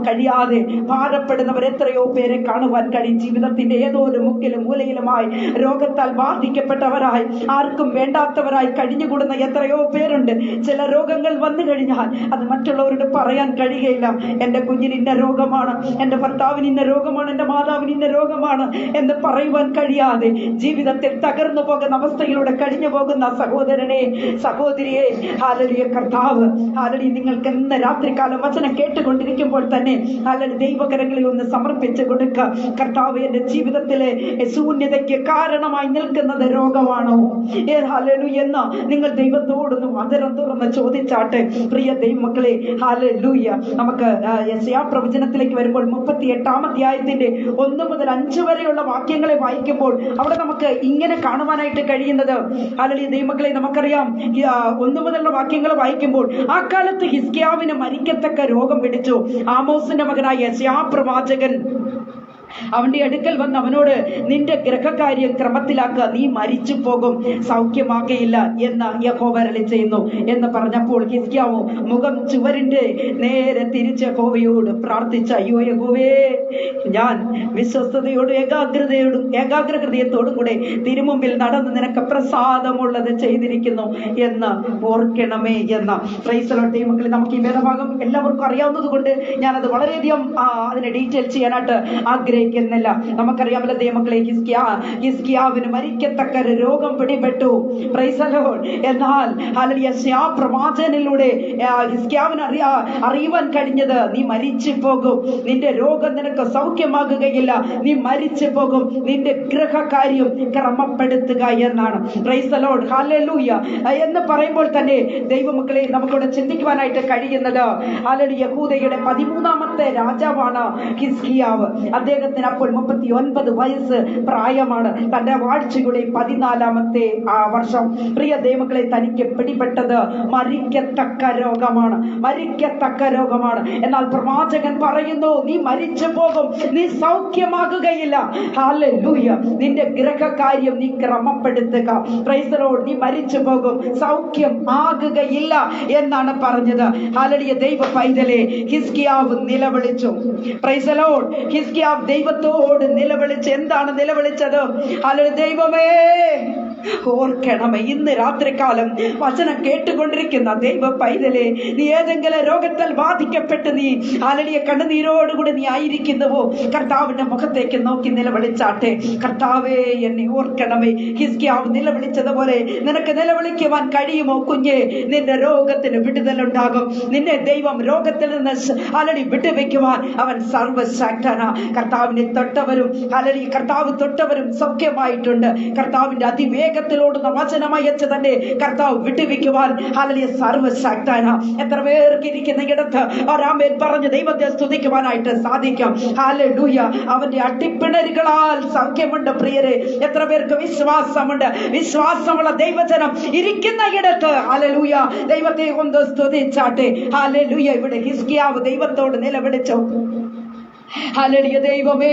കഴിയാതെ ഭാരപ്പെടുന്നവർ എത്രയോ പേരെ കാണുവാൻ കഴിയും. ജീവിതത്തിന്റെ ഏതോ ഒരു മുക്കിലും മൂലയിലുമായി രോഗത്താൽ ബാധിക്കപ്പെട്ടവരായി, ആർക്കും വേണ്ടാത്തവരായി കഴിഞ്ഞുകൂടുന്ന എത്രയോ പേരുണ്ട്. ചില രോഗങ്ങൾ വന്നു കഴിഞ്ഞാൽ അത് മറ്റുള്ളവരോട് പറയാൻ കഴിയുകയില്ല. എൻ്റെ കുഞ്ഞിന് ഇന്ന രോഗമാണ്, എൻ്റെ ഭർത്താവിന് ഇന്ന രോഗമാണ്, എൻ്റെ മാതാവിന് ഇന്ന രോഗമാണ് എന്ന് പറയുവാൻ കഴിയാതെ ജീവിതത്തിൽ തകർന്നു പോകുന്ന അവസ്ഥയിലൂടെ കഴിഞ്ഞു പോകുന്ന സഹോദരനെ, സഹോദരിയെ, ഹല്ലേലൂയ, കർത്താവ് ഹല്ലേലൂയ, നിങ്ങൾക്ക് ഇന്ന് രാത്രികാലം വചനം കേട്ടുകൊണ്ടിരിക്കുമ്പോൾ തന്നെ ഹല്ലേലൂയ ദൈവകരങ്ങളിൽ ഒന്ന് സമർപ്പിച്ച് കൊടുക്കുക. കർത്താവ്, എൻ്റെ ജീവിതത്തിലെ ശൂന്യതയ്ക്ക് കാരണമായി നിൽക്കുന്നത് രോഗമാണോ? ഹല്ലേലൂയ എന്ന് നിങ്ങൾ ദൈവത്തോടൊന്ന് അതരം തുറന്ന് ചോദിച്ചാട്ടെ. പ്രിയ ദൈവമക്കളെ, ഹല്ലേലൂയ. നമുക്ക് യെശയ്യാ പ്രവചനത്തിലേക്ക് വരുമ്പോൾ 38-ാം അധ്യായത്തിന്റെ 1 മുതൽ 5 വരെയുള്ള വാക്യങ്ങളെ വായിക്കുമ്പോൾ അവിടെ നമുക്ക് ഇങ്ങനെ കാണുവാനായിട്ട് കഴിയുന്നത്, ഹല്ലേലൂയ ദൈവമക്കളെ, നമുക്കറിയാം 1 മുതലുള്ള വാക്യങ്ങൾ വായിക്കുമ്പോൾ, ആ കാലത്ത് ഹിസ്കിയാവിന് മരിക്കത്തക്ക രോഗം പിടിച്ചു. ആമോസിന്റെ മകനായ യെശയ്യാ പ്രവാചകൻ അവന്റെ അടുക്കൽ വന്ന് അവനോട്, നിന്റെ ഗ്രഹകാര്യം ക്രമത്തിലാക്കുക, നീ മരിച്ചു പോകും, സൗഖ്യമാകയില്ല എന്ന് യഹോവ അരുളി ചെയ്യുന്നു എന്ന് പറഞ്ഞപ്പോൾ ഹിസ്കിയാവ് മുഖം ചുവരിന്റെ നേരെ തിരിച്ച് യഹോവയോട് പ്രാർത്ഥിച്ച, അയ്യോ യഹോവേ, ഞാൻ വിശ്വസ്തയോടും ഏകാഗ്ര ഹൃദയത്തോടും കൂടെ തിരുമുമ്പിൽ നടന്ന് നിനക്ക് പ്രസാദമുള്ളത് ചെയ്തിരിക്കുന്നു എന്ന് ഓർക്കണമേ എന്ന്. Price the Lord. ദൈവമക്കളെ, നമുക്ക് ഈ വേദഭാഗം എല്ലാവർക്കും അറിയാവുന്നത് കൊണ്ട് ഞാനത് വളരെയധികം അതിനെ ഡീറ്റെയിൽ ചെയ്യാനായിട്ട് ആഗ്രഹിക്കുന്നില്ല. നമുക്കറിയാമല്ലോ ദൈവമക്കളെ, ഹിസ്കിയാവിന് മരിക്കത്തക്ക രോഗം പിടിപെട്ടു. Price the Lord. എന്നാൽ യെശയ്യാ പ്രവാചകനിലൂടെ ഹിസ്കിയാവിന് അറിയുവാൻ കഴിഞ്ഞത്, നീ മരിച്ചു പോകും, നിന്റെ രോഗം നിനക്ക് സൗഖ്യമാകുകയില്ല, നീ മരിച്ചു പോകും, നിന്റെ ഗ്രഹകാര്യം ക്രമപ്പെടുത്തുക എന്നാണ്. Price the Lord. ഹല്ലേലൂയ എന്ന് പറയുമ്പോൾ തന്നെ ദൈവമക്കളെ, നമുക്കിവിടെ ചിന്തിക്കുവാനായിട്ട് കഴിയുന്നത്, ഹല്ലേലൂയ, യഹൂദയുടെ 13-ാമത്തെ രണ്ടാമത്തെ രാജാവാണ് ഹിസ്കിയാവ്. അദ്ദേഹത്തിന് അപ്പോൾ 39 വയസ്സ് പ്രായമാണ്. തന്റെ വാഴ്ചയുടെ 14-ാമത്തെ വർഷം പ്രിയ ദൈവങ്ങളെ തനിക്ക് പിടിപെട്ടത് മരിക്കത്തക്ക രോഗമാണ്. മരിക്കത്തക്ക രോഗമാണ്. എന്നാൽ പ്രവാചകൻ പറയുന്നു, നീ മരിച്ചു പോകും, നീ സൗഖ്യമാകുകയില്ല. ഹല്ലേലൂയ. നിന്റെ ഗ്രഹകാര്യം നീ ക്രമപ്പെടുത്തുക. Price the Lord. നീ മരിച്ചു പോകും, സൗഖ്യം ആകുകയില്ല എന്നാണ് പറഞ്ഞത്. ഹല്ലേലൂയ. ദൈവ പൈതലേ, ഹിസ്കിയാവ് നിലവിളിച്ചു. Price the Lord. ഹിസ്കിയാവ് ദൈവത്തോട് നിലവിളിച്ച് എന്താണ് നിലവിളിച്ചത്? ഹല്ലേലൂയ. ദൈവമേ, ഓർക്കണമേ. ഇന്ന് രാത്രികാലം വചനം കേട്ടുകൊണ്ടിരിക്കുന്ന ദൈവ പൈതലേ, നീ ഏതെങ്കിലും രോഗത്താൽ ബാധിക്കപ്പെട്ട് നീ ഹല്ലേലൂയ കണ്ണുനീരോടുകൂടി നീ ആയിരിക്കുന്നുവോ, കർത്താവിന്റെ മുഖത്തേക്ക് നോക്കി നിലവിളിച്ചാട്ടെ. കർത്താവേ, എന്നെ ഓർക്കണമേ. ഹിസ്കിയാവ് നിലവിളിച്ചതുപോലെ നിനക്ക് നിലവിളിക്കുവാൻ കഴിയുമോ കുഞ്ഞേ? നിന്റെ രോഗത്തിന് വിടുതലുണ്ടാകും. നിന്നെ ദൈവം രോഗത്തിൽ നിന്ന് ഹല്ലേലൂയ വിട്ടുവെക്കുവാൻ അവൻ സർവശക്തന. കർത്താവിനെ തൊട്ടവരും ഹല്ലേലൂയ കർത്താവ് തൊട്ടവരും സൗഖ്യമായിട്ടുണ്ട്. കർത്താവിന്റെ അതിവേഗത്തിലോടുന്ന വചനമയച്ച് തന്നെ കർത്താവ് വിട്ടുവെക്കുവാൻ ഹല്ലേലൂയ സർവശക്തന. എത്ര പേർക്ക് ഇരിക്കുന്ന ഇടത്ത് ഒരാമേൻ പറഞ്ഞ് ദൈവത്തെ സ്തുതിക്കുവാനായിട്ട് സാധിക്കും. ഹല്ലേലൂയ. അവന്റെ അടിപ്പിണരുകളാൽ സൗഖ്യമുണ്ട്. പ്രിയരെ, എത്ര പേർക്ക് വിശ്വാസമുണ്ട്? വിശ്വാസമുള്ള ദൈവജനം ഇരിക്കുന്ന ഇടത്ത് ഹല്ലേലൂയ ദൈവത്തെ ഒന്ന് സ്തുതിച്ചാട്ടെ. ഹല്ലേലൂയ. ഇവിടെ ഹിസ്കിയാവ് ദൈവത്തോട് നിലവിളിച്ചു. ഹല്ലേലൂയ. ദൈവമേ,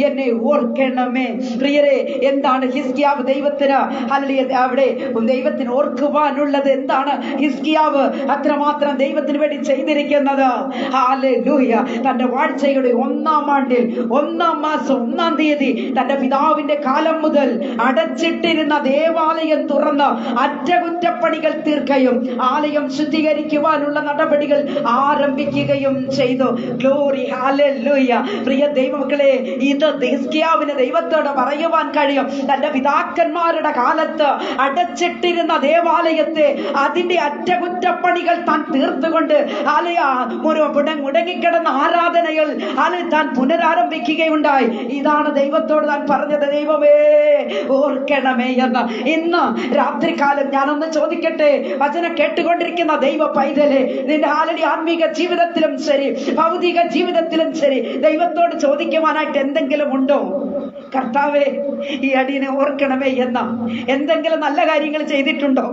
എന്നെ ഓർക്കണമേ. പ്രിയരെ, എന്താണ് ഹിസ്കിയാവ് ദൈവത്തിന് ഹല്ലേലൂയ അവിടെ ദൈവത്തിന് ഓർക്കുവാനുള്ളത്? എന്താണ് ഹിസ്കിയാവ് അത്രമാത്രം ദൈവത്തിന് വേണ്ടി ചെയ്തിരിക്കുന്നത്? ഹല്ലേലൂയ. തന്റെ വാഴ്ചയുടെ 1-ാം ആണ്ടിൽ 1-ാം മാസം 1-ാം തീയതി തന്റെ പിതാവിന്റെ കാലം മുതൽ അടച്ചിട്ടിരുന്ന ദേവാലയം തുറന്ന് അറ്റകുറ്റപ്പണികൾ തീർക്കുകയും ആലയം ശുദ്ധീകരിക്കുവാനുള്ള നടപടികൾ ആരംഭിക്കുകയും ചെയ്തു. ഗ്ലോറി. ഹല്ലേലൂയ. പ്രിയ ദൈവമക്കളെ, ഇത് ഹിസ്കിയാവിന് ദൈവത്തോട് പറയുവാൻ കഴിയും. തന്റെ പിതാക്കന്മാരുടെ കാലത്ത് അടച്ചിട്ടിരുന്ന ദേവാലയത്തെ അതിന്റെ അറ്റകുറ്റപ്പണികൾ താൻ തീർത്തുകൊണ്ട് മുടങ്ങിക്കിടന്ന ആരാധനകൾ താൻ പുനരാരംഭിക്കുകയുണ്ടായി. ഇതാണ് ദൈവത്തോട് താൻ പറഞ്ഞത്, ദൈവമേ ഓർക്കണമേ എന്ന്. ഇന്ന് രാത്രികാലം ഞാനൊന്ന് ചോദിക്കട്ടെ, വചനം കേട്ടുകൊണ്ടിരിക്കുന്ന ദൈവ പൈതലെ, നിന്റെ ഹല്ലേലൂയ ആത്മീക ജീവിതത്തിലും ശരി, ഭൗതിക ജീവിതത്തിലും ശരി, ദൈവത്തോട് ചോദിക്കുവാനായിട്ട് എന്തെങ്കിലും ഉണ്ടോ? കർത്താവേ, ഈ അടിയനെ ഓർക്കണമേ എന്ന എന്തെങ്കിലും നല്ല കാര്യങ്ങൾ ചെയ്തിട്ടുണ്ടോ?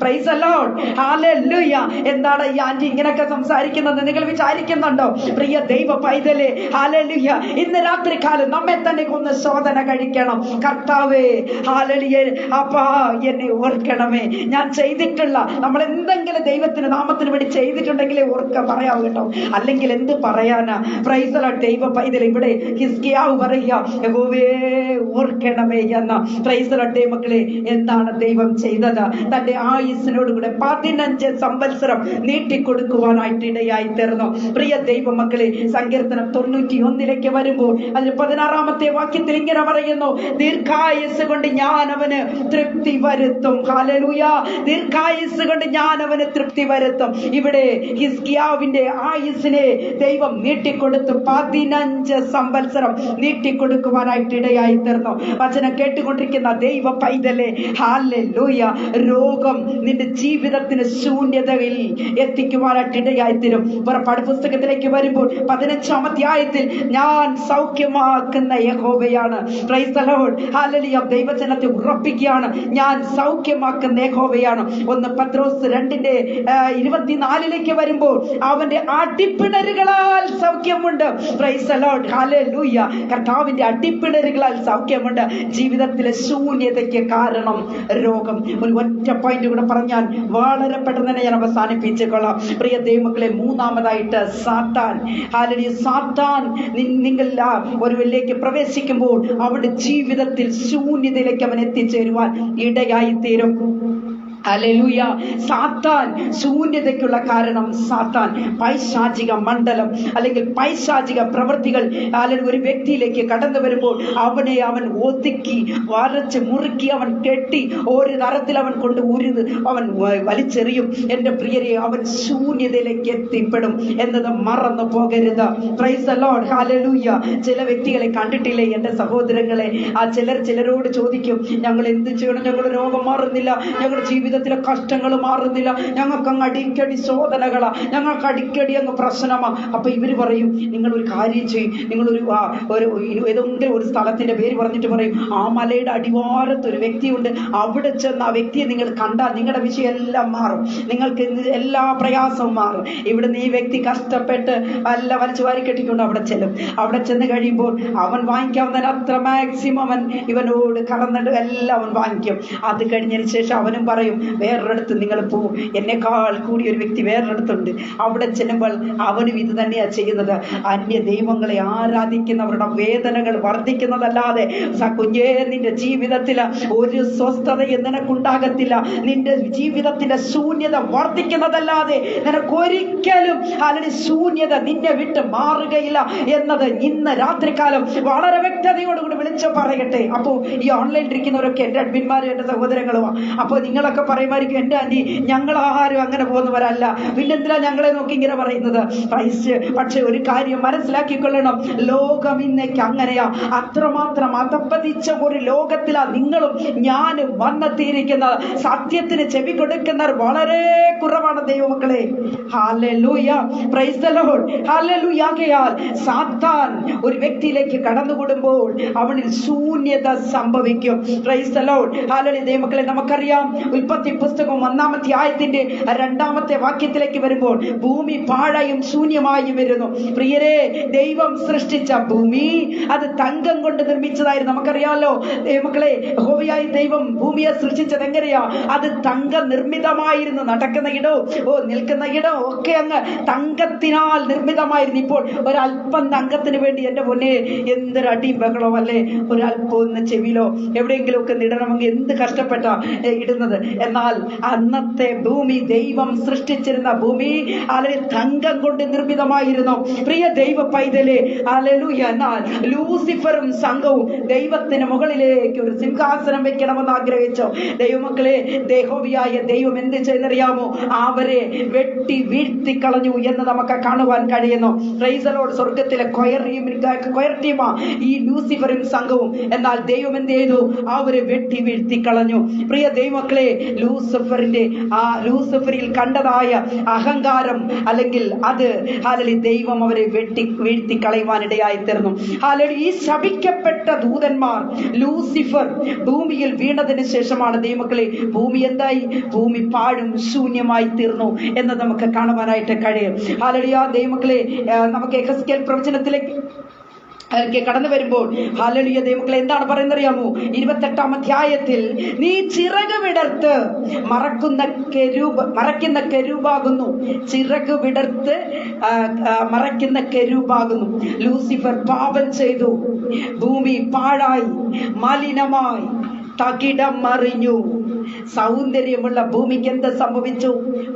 Price the Lord. ഹല്ലേലൂയ. എന്താണ് ഈ ആന്റി ഇങ്ങനെയൊക്കെ സംസാരിക്കുന്നത് നിങ്ങൾ വിചാരിക്കുന്നുണ്ടോ? പ്രിയ ദൈവ പൈതലേ, ഹല്ലേലൂയ, ഇന്ന് രാത്രികാലം നമ്മെ തന്നെ ഒന്ന് ശോധന കഴിക്കണം. കർത്താവേ, ഹല്ലേലൂയ, അപ്പാ എന്നെ ഓർക്കണമേ. ഞാൻ ചെയ്തിട്ടുള്ള നമ്മൾ എന്തെങ്കിലും ദൈവത്തിന് നാമത്തിന് വേണ്ടി ചെയ്തിട്ടുണ്ടെങ്കിലേ പറയാവൂ കേട്ടോ, അല്ലെങ്കിൽ എന്ത് പറയാനാ? Price the Lord. ദൈവ പൈതലേ, ഇവിടെ ഹിസ്കിയാവ് പറയുക, യഹോവേ ഓർക്കണമേ എന്ന. Price the Lord. മക്കളെ, എന്താണ് ദൈവം ചെയ്തത്? തന്റെ ആയുസ്സിനോടുകൂടെ 15 സംവത്സരം നീട്ടിക്കൊടുക്കുവാനായിട്ട് ഇടയായി തീർന്നു. പ്രിയ ദൈവ മക്കളെ, സങ്കീർത്തനം 91 വരുമ്പോൾ അതിന് 16-ാമത്തെ വാക്യത്തിൽ ഇങ്ങനെ പറയുന്നു, ദീർഘായുസ് കൊണ്ട് ഞാൻ അവന് തൃപ്തി വരുത്തും. ഹല്ലേലൂയ. ദീർഘായുസ് കൊണ്ട് ഞാൻ അവന് തൃപ്തി വരുത്തും. ഇവിടെ ഹിസ്കിയാവിന്റെ ആയുസ്സിനെ ദൈവം നീട്ടിക്കൊടുത്തു. 15 സംവത്സരം നീട്ടിക്കൊടുക്കുവാനായിട്ട് ഇടയായി തീർന്നു. വചനം കേട്ടുകൊണ്ടിരിക്കുന്ന ദൈവ പൈതലേ, ഹല്ലേലൂയ, രോഗം നിന്റെ ജീവിതത്തിന് ശൂന്യതയിൽ എത്തിക്കുവാനായിട്ട് ഇടയായി തീരും. പുറപ്പാട് പുസ്തകത്തിലേക്ക് വരുമ്പോൾ 15-ാം അധ്യായത്തിൽ ഞാൻ സൗഖ്യമാക്കുന്ന യഹോവയാണ്. Praise the Lord. ഹല്ലേലൂയ. ദൈവജനത്തെ ഉറപ്പിക്കുകയാണ്, ഞാൻ സൗഖ്യമാക്കുന്ന യഹോവയാണ്. 1 പത്രോസ് 2:24 വരുമ്പോൾ അവന്റെ അടിപ്പിണരുകളാൽ സൗഖ്യമുണ്ട്. Praise the Lord. ഹല്ലേലൂയ. കർത്താവിന്റെ അടിപ്പിണരുകളാൽ സൗഖ്യമുണ്ട്. ജീവിതത്തിലെ ശൂന്യതയ്ക്ക് കാരണം രോഗം. ഒരു ഒറ്റ പോയിന്റ് കൂടെ പറഞ്ഞാൽ വളരെ പെട്ടെന്ന് തന്നെ ഞാൻ അവസാനിപ്പിച്ചുകൊള്ളാം. പ്രിയ ദൈവമക്കളെ, 3-ാമതായിട്ട് സാത്താൻ. ഹല്ലേലൂയ. സാത്താൻ നിങ്ങൾ ഒരുവരിലേക്ക് പ്രവേശിക്കുമ്പോൾ അവന്റെ ജീവിതത്തിൽ ശൂന്യതയിലേക്ക് അവൻ എത്തിച്ചേരുവാൻ ഇടയായി തീരും. ഹല്ലേലൂയ. സാത്താൻ ശൂന്യതയ്ക്കുള്ള കാരണം സാത്താൻ പൈശാചിക മണ്ഡലം അല്ലെങ്കിൽ പൈശാചിക പ്രവൃത്തികൾ ഒരു വ്യക്തിയിലേക്ക് കടന്നു വരുമ്പോൾ അവനെ അവൻ ഒതുക്കി വരച്ച് മുറുക്കി അവൻ കെട്ടി ഒരു തരത്തിൽ അവൻ കൊണ്ട് അവൻ വലിച്ചെറിയും. എൻ്റെ പ്രിയരെ, അവൻ ശൂന്യതയിലേക്ക് എത്തിപ്പെടും എന്നത് മറന്നു പോകരുത്. Price the Lord. ഹല്ലേലൂയ. ചില വ്യക്തികളെ കണ്ടിട്ടില്ലേ എൻ്റെ സഹോദരങ്ങളെ? ചിലരോട് ചോദിക്കും, ഞങ്ങൾ എന്ത് ചെയ്യണം, ഞങ്ങളുടെ രോഗം മാറുന്നില്ല, ഞങ്ങളുടെ ജീവിതം ജീവിതത്തിലെ കഷ്ടങ്ങൾ മാറുന്നില്ല, ഞങ്ങൾക്ക് അങ്ങ് അടിക്കടി ശോധനകളാ, ഞങ്ങൾക്ക് അടിക്കടി അങ്ങ് പ്രശ്നമാ. അപ്പൊ ഇവര് പറയും, നിങ്ങളൊരു കാര്യം ചെയ്യും, നിങ്ങളൊരു ഏതെങ്കിലും ഒരു സ്ഥലത്തിന്റെ പേര് പറഞ്ഞിട്ട് പറയും, ആ മലയുടെ അടിവാരത്ത് ഒരു വ്യക്തിയുണ്ട്, അവിടെ ചെന്ന് ആ വ്യക്തിയെ നിങ്ങൾ കണ്ടാൽ നിങ്ങളുടെ വിഷയം എല്ലാം മാറും, നിങ്ങൾക്ക് എല്ലാ പ്രയാസവും മാറും. ഇവിടുന്ന് ഈ വ്യക്തി കഷ്ടപ്പെട്ട് വല്ല വലിച്ചു വാരി കെട്ടിക്കൊണ്ട് അവിടെ ചെല്ലും. അവിടെ ചെന്ന് കഴിയുമ്പോൾ അവൻ വാങ്ങിക്കാവുന്നതിന് അത്ര മാക്സിമം അവൻ ഇവനോട് കടന്നിട്ട് എല്ലാം അവൻ വാങ്ങിക്കും. അത് കഴിഞ്ഞതിന് ശേഷം അവനും പറയും, വേറൊരിടത്ത് നിങ്ങൾ പോവും, എന്നെക്കാൾ കൂടി ഒരു വ്യക്തി വേറൊരിടത്തുണ്ട്. അവിടെ ചെല്ലുമ്പോൾ അവനും ഇത് തന്നെയാണ് ചെയ്യുന്നത്. അന്യ ദൈവങ്ങളെ ആരാധിക്കുന്നവരുടെ വേദനകൾ വർദ്ധിക്കുന്നതല്ലാതെ കുഞ്ഞേ നിന്റെ ജീവിതത്തിൽ ഒരു സ്വസ്ഥതയും നിനക്കുണ്ടാകത്തില്ല. നിന്റെ ജീവിതത്തിന്റെ ശൂന്യത വർദ്ധിക്കുന്നതല്ലാതെ നിനക്കൊരിക്കലും അല്ലെങ്കിൽ ശൂന്യത നിന്നെ വിട്ട് മാറുകയില്ല എന്നത് ഇന്ന് രാത്രികാലം വളരെ വ്യക്തതയോടുകൂടി വിളിച്ചു പറയട്ടെ. അപ്പോൾ ഈ ഓൺലൈനിൽ ഇരിക്കുന്നവരൊക്കെ എൻ്റെ അഡ്മിന്മാരും എൻ്റെ സഹോദരങ്ങളുമാണ്. അപ്പോൾ നിങ്ങളൊക്കെ പറയുമായിരിക്കും, എൻ്റെ ആൻറ്റി ഞങ്ങളാരും അങ്ങനെ പോകുന്നവരല്ല, പിന്നെന്തിനാ ഞങ്ങളെ നോക്കി ഇങ്ങനെ പറയുന്നത്? പക്ഷെ ഒരു കാര്യം മനസ്സിലാക്കിക്കൊള്ളണം, ലോകം ഇന്നേക്ക് അങ്ങനെയാ. അത്രമാത്രം അതപ്പതിച്ച ഒരു ലോകത്തിലാ നിങ്ങളും ഞാനും വന്നെത്തിയിരിക്കുന്നത്. സത്യത്തിന് ചെവി കൊടുക്കുന്നവർ വളരെ കുറവാണ് ദൈവമക്കളെ. Hallelujah, praise the Lord, hallelujah. ആകയാൽ സാത്താൻ ഒരു വ്യക്തിയിലേക്ക് കടന്നുകൂടുമ്പോൾ അവനിൽ ശൂന്യത സംഭവിക്കും. Price the Lord, hallelujah. ദൈവമക്കളെ, നമുക്കറിയാം ഉൽപ്പത്തി പുസ്തകം 1-ാം അധ്യായത്തിന്റെ 2-ാമത്തെ വാക്യത്തിലേക്ക് വരുമ്പോൾ ഭൂമി പാഴായും ശൂന്യമായും വരുന്നു. പ്രിയരെ, ദൈവം സൃഷ്ടിച്ച ഭൂമി അത് തങ്കം കൊണ്ട് നിർമ്മിച്ചതായിരുന്നു. നമുക്കറിയാമല്ലോ ദൈവമക്കളെ, യഹോവയായ ദൈവം ഭൂമിയെ സൃഷ്ടിച്ചത് എങ്ങനെയാ? അത് തങ്ക നിർമ്മിതമായിരുന്നു. നടക്കുന്ന ഇടവും നിൽക്കുന്ന ഇടവും ഒക്കെ അങ്ങ് തങ്കത്തിനാൽ നിർമ്മിതമായിരുന്നു. ഇപ്പോൾ ഒരല്പം തങ്കത്തിന് വേണ്ടി എൻ്റെ പൊന്നെ എന്തൊരു അടിയും ബഹളവും അല്ലേ? ഒരല്പം ഒന്ന് ചെവിയിലോ എവിടെയെങ്കിലും ഒക്കെ ഇടണമെങ്കിൽ എന്ത് കഷ്ടപ്പെട്ടാ ഇടുന്നത്. എന്നാൽ അന്നത്തെ ഭൂമി, ദൈവം സൃഷ്ടിച്ചിരുന്ന ഭൂമി അല്ലെങ്കിൽ തങ്കം കൊണ്ട് നിർമ്മിതമായിരുന്നു. പ്രിയ ദൈവ പൈതലേ, ഹല്ലേലൂയ. എന്നാൽ ലൂസിഫറും സംഘവും ദൈവത്തിന് മുകളിലേക്ക് ഒരു സിംഹാസനം വെക്കണമെന്ന് ആഗ്രഹിച്ചു. ദൈവമക്കളെ, യഹോവയായ ദൈവം എന്ത് ചെയ്തറിയാമോ? അവരെ വെട്ടി വീഴ്ത്തി കളഞ്ഞു എന്ന് നമുക്ക് കാണുവാൻ കഴിയുന്നു. Price the Lord. സ്വർഗത്തിലെ കൊയർ ടീമാ ഈ ലൂസിഫറും സംഘവും. എന്നാൽ ദൈവം എന്ത് ചെയ്തു? അവരെ വെട്ടി വീഴ്ത്തി കളഞ്ഞു. പ്രിയ ദൈവമക്കളെ, ലൂസിഫറിൽ കണ്ടതായ അഹങ്കാരം അല്ലെങ്കിൽ അത് ദൈവം അവരെ വീഴ്ത്തി കളയുവാനിടയായി തീർന്നു. ഈ ശപിക്കപ്പെട്ട ദൂതന്മാർ ലൂസിഫർ ഭൂമിയിൽ വീണതിന് ശേഷമാണ് ദൈവമക്കളെ ഭൂമി എന്തായി? ഭൂമി പാഴും ശൂന്യമായി തീർന്നു എന്ന് നമുക്ക് കാണുവാനായിട്ട് കഴിയും. ഹല്ലേലൂയ. ദൈവമക്കളെ, നമുക്ക് യെഹെസ്കേൽ പ്രവചനത്തിലേക്ക് കടന്നു വരുമ്പോൾ ഹല്ലേലൂയ ദൈവമക്കളെ എന്താണ് പറയുന്നറിയാമോ? 28-ാം അധ്യായത്തിൽ നീ ചിറക് വിടർത്ത് മറയ്ക്കുന്ന കെരൂബാകുന്നു. ചിറക് വിടർത്ത് മറയ്ക്കുന്ന കെരൂബാകുന്നു. ലൂസിഫർ പാപം ചെയ്തു. ഭൂമി പാഴായി മലിനമായി തകിടം മറിഞ്ഞു. സൗന്ദര്യമുള്ള ഭൂമിക്ക് എന്ത് സംഭവിച്ചു?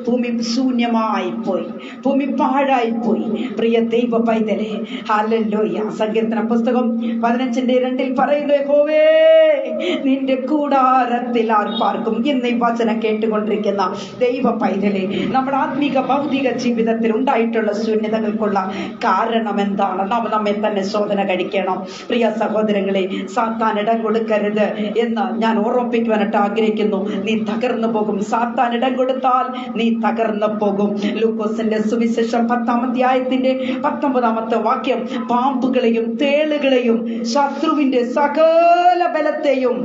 ഭൂമി ശൂന്യമായി പോയി, ഭൂമി പാഴായി പോയി. പ്രിയ ദൈവ പൈതലേ, ഹല്ലേലൂയ. സങ്കീർത്തന പുസ്തകം 15:2 പറയുന്നു, യഹോവേ നിന്റെ കൂടാരത്തിൽ ആർ പാർക്കും? ഇന്ന് ഈ വചനം കേട്ടുകൊണ്ടിരിക്കുന്ന ദൈവ പൈതലേ, നമ്മുടെ ആത്മീക ഭൗതിക ജീവിതത്തിൽ ഉണ്ടായിട്ടുള്ള ശൂന്യതകൾക്കുള്ള കാരണം എന്താണ്? നാം നമ്മെ തന്നെ ശോധന കഴിക്കണം. പ്രിയ സഹോദരങ്ങളെ, സാത്താൻ ഇടം കൊടുക്കരുത് എന്ന് ഞാൻ ഓർമ്മിപ്പിക്കുവാനായിട്ട് ആഗ്രഹിക്കുന്നു. നീ തകർന്നു പോകും. സാത്താൻ ഇടം കൊടുത്താൽ നീ തകർന്നു പോകും. ലൂക്കോസിന്റെ സുവിശേഷം 10-ാം അധ്യായത്തിന്റെ 19-ാമത്തെ വാക്യം, പാമ്പുകളെയും തേളുകളെയും ശത്രുവിന്റെ സകല ബലത്തെയും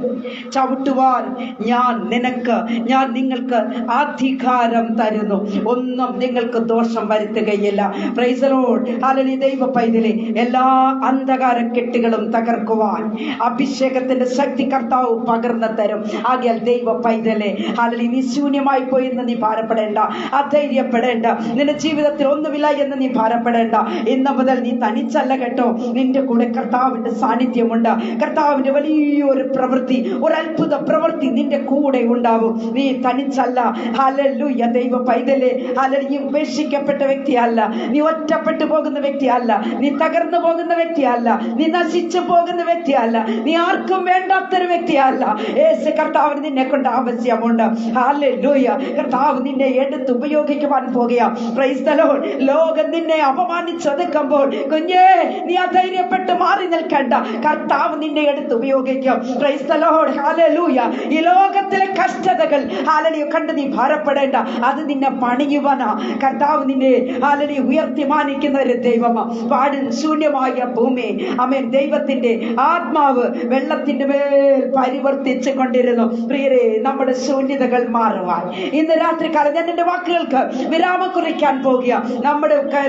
ചവിട്ടുവാൻ ഞാൻ നിങ്ങൾക്ക് അധികാരം തരുന്നു, ഒന്നും നിങ്ങൾക്ക് ദോഷം വരുത്തുകയില്ല. പ്രൈസ് ദി ലോർഡ്, ഹല്ലേലൂയ. ദൈവ പൈതലേ, എല്ലാ അന്ധകാര കെട്ടുകളും തകർക്കുവാൻ അഭിഷേകത്തിന്റെ ശക്തി കർത്താവ് പകർന്നു തരും. ആകയാൽ ദൈവ പൈതലേ, ഹല്ലേലൂയ, നീ ശൂന്യമായി പോയി എന്ന് നീ ഭാരപ്പെടേണ്ട, അധൈര്യപ്പെടേണ്ട. നിന്റെ ജീവിതത്തിൽ ഒന്നുമില്ല എന്ന് നീ ഭാരപ്പെടേണ്ട. ഇന്ന് മുതൽ നീ തനിച്ചല്ല കേട്ടോ, നിന്റെ കൂടെ കർത്താവിന്റെ സാന്നിധ്യമുണ്ട്. കർത്താവിന്റെ വലിയൊരു പ്രവൃത്തി, ഒരു അത്ഭുത പ്രവൃത്തി നിന്റെ കൂടെ ഉണ്ടാവും. നീ തനിച്ചല്ല. ഹല്ലേലൂയ. ദൈവ പൈതലേ, ഹല്ലേലൂയ, നീ ഉപേക്ഷിക്കപ്പെട്ട വ്യക്തിയല്ല, നീ ഒറ്റപ്പെട്ടു പോകുന്ന വ്യക്തിയല്ല, നീ തകർന്നു പോകുന്ന വ്യക്തിയല്ല, നീ നശിച്ചു പോകുന്ന വ്യക്തിയല്ല, നീ ആർക്കും വേണ്ടാത്തൊരു വ്യക്തിയല്ല. യേശു കർത്താവിന് നിന്നെ കൊണ്ട് ആവശ്യമുണ്ട്. ഹല്ലേലൂയ. കർത്താവ് നിന്നെ എടുത്ത് ഉപയോഗിക്കുവാൻ പോകുക. Price the Lord. ലോകം നിന്നെ അപമാനിച്ചൊതുക്കുമ്പോൾ കുഞ്ഞേ നീ അധൈര്യപ്പെട്ട് മാറി നിൽക്കണ്ട. കർത്താവ് നിന്നെ എടുത്ത് ഉപയോഗിക്കും. Price the Lord. ഹല്ലേലൂയ. ഈ ലോകത്തിലെ കഷ്ടതകൾ ഹല്ലേലൂയ കണ്ട് നീ ഭാരപ്പെടേണ്ട. അത് നിന്നെ പണിയുവാനാ. കർത്താവ് നിന്നെ ഹല്ലേലൂയ ഉയർത്തി മാനിക്കുന്ന ഒരു ദൈവമാ. പാടും ശൂന്യമായ ഭൂമി ആമേൻ ദൈവത്തിന്റെ ആത്മാവ് വെള്ളത്തിന്റെ മേൽ പരിവർത്തിച്ചു കൊണ്ടിരുന്നു. പ്രിയരെ, നമ്മുടെ ശൂന്യതകൾ മാറുവാൻ ഇന്ന് രാത്രികാലം ഞാൻ എന്റെ വാക്കുകൾക്ക് വിരാമം കുറിക്കാൻ പോകുക.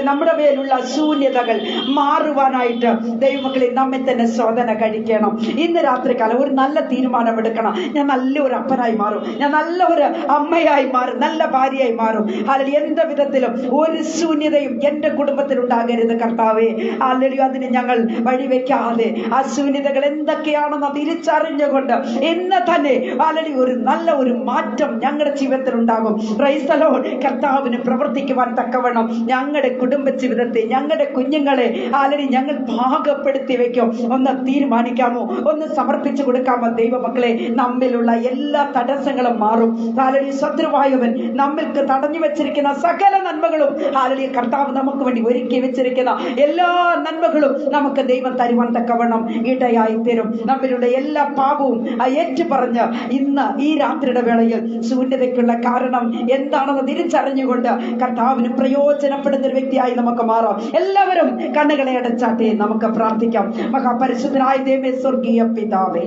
നമ്മുടെ മേലുള്ള ശൂന്യതകൾ മാറുവാനായിട്ട് ദൈവമക്കളെ നമ്മെ തന്നെ ശോധന കഴിക്കണം. ഇന്ന് രാത്രികാലം ഒരു നല്ല തീരുമാനമെടുക്കണം. ഞാൻ നല്ലൊരു അപ്പനായി മാറും, ഞാൻ നല്ല ഒരു അമ്മയായി മാറും, നല്ല ഭാര്യയായി മാറും. അല്ലെങ്കിൽ എന്ത് വിധത്തിലും ഒരു ശൂന്യതയും എന്റെ കുടുംബത്തിൽ ഉണ്ടാകരുത് കർത്താവേ. അല്ലെങ്കിൽ അതിന് ഞങ്ങൾ വഴിവെക്കാതെ ആ ശൂന്യതകൾ എന്തൊക്കെയാണെന്ന് തിരിച്ചറിഞ്ഞുകൊണ്ട് ഇന്ന് തന്നെ അല്ലെങ്കിൽ ഒരു നല്ല ഒരു മാറ്റം ഞങ്ങളുടെ ജീവിതത്തിൽ ഉണ്ടാകും. Price the Lord. കർത്താവിന് പ്രവർത്തിക്കുവാൻ തക്കവണ്ണം ഞങ്ങളുടെ കുടുംബ ജീവിതത്തെ, ഞങ്ങളുടെ കുഞ്ഞുങ്ങളെ അല്ലെങ്കിൽ ഞങ്ങൾ ഭാഗപ്പെടുത്തി വെക്കും. ഒന്ന് തീരുമാനിക്കാമോ? ഒന്ന് സമർപ്പിച്ചു കൊടുക്കാമോ? ദൈവമക്കളെ, നമ്മിലുള്ള എല്ലാ തടസ്സങ്ങളും മാറും. അല്ലെങ്കിൽ ശത്രുവായവൻ നമ്മൾക്ക് തടഞ്ഞു വെച്ചിരിക്കുന്ന സകല നന്മകളും അല്ലെങ്കിൽ കർത്താവ് നമുക്ക് വേണ്ടി ഒരുക്കി വെച്ചിരിക്കുന്ന എല്ലാ നന്മകളും നമുക്ക് ദൈവം തരുവാൻ തക്കവണ്ണം ഇടയായി തരും. നമ്മിലുള്ള എല്ലാ പാപവും ഏറ്റുപറഞ്ഞ് ഇന്ന് ഈ രാത്രിയുടെ വേളയിൽ ശൂന്യതയ്ക്കുള്ള കാരണം എന്താണെന്ന് തിരിച്ചറിഞ്ഞുകൊണ്ട് കർത്താവിന് പ്രയോജനപ്പെടുന്ന ഒരു വ്യക്തിയായി നമുക്ക് മാറാം. എല്ലാവരും കണ്ണുകളെ അടച്ചാട്ടെ, നമുക്ക് പ്രാർത്ഥിക്കാം. മഹാപരിശുദ്ധനായ ദൈവമേ, സ്വർഗീയ പിതാവേ,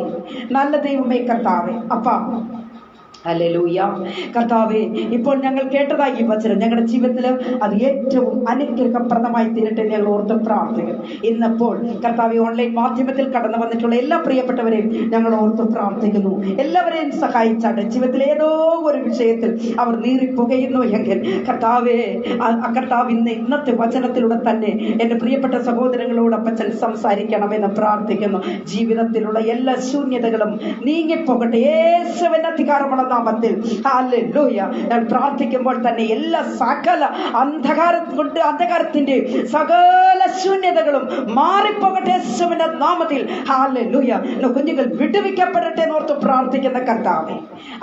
നല്ല ദൈവമേ, കർത്താവേ, അപ്പാ ഹല്ലേലൂയ. കർത്താവേ, ഇപ്പോൾ ഞങ്ങൾ കേട്ടതായി ഈ വചനം ഞങ്ങളുടെ ജീവിതത്തിൽ അത് ഏറ്റവും അനുഗ്രഹപ്രദമായി തീരട്ടെ ഞങ്ങൾ ഓർത്ത് പ്രാർത്ഥിക്കും. ഇന്നിപ്പോൾ കർത്താവേ, ഓൺലൈൻ മാധ്യമത്തിൽ കടന്നു വന്നിട്ടുള്ള എല്ലാ പ്രിയപ്പെട്ടവരെയും ഞങ്ങൾ ഓർത്ത് പ്രാർത്ഥിക്കുന്നു. എല്ലാവരെയും സഹായിച്ചാട്ടെ. ജീവിതത്തിൽ ഏതോ ഒരു വിഷയത്തിൽ അവർ നീറിപ്പുകയുന്നു എങ്കിൽ കർത്താവേ, കർത്താവ് ഇന്നത്തെ വചനത്തിലൂടെ തന്നെ എൻ്റെ പ്രിയപ്പെട്ട സഹോദരങ്ങളോട് അപ്പച്ചൻ സംസാരിക്കണമെന്ന് പ്രാർത്ഥിക്കുന്നു. ജീവിതത്തിലുള്ള എല്ലാ ശൂന്യതകളും നീങ്ങിപ്പോകട്ടെ യേശുവിന്റെ അധികാരമുള്ള നാമത്തിൽ. ഹല്ലേലൂയ. ഞാൻ പ്രാർത്ഥിക്കുമ്പോൾ തന്നെ എല്ലാ സകല അന്ധകാരത്തിന്റെ സകല ശൂന്യതകളും മാറിപ്പോകട്ടെ യേശുവിന്റെ നാമത്തിൽ. ഹല്ലേലൂയ. കുഞ്ഞുങ്ങൾ വിടുവിക്കപ്പെടട്ടെ എന്നോർത്ത് പ്രാർത്ഥിക്കുന്ന കർത്താവേ,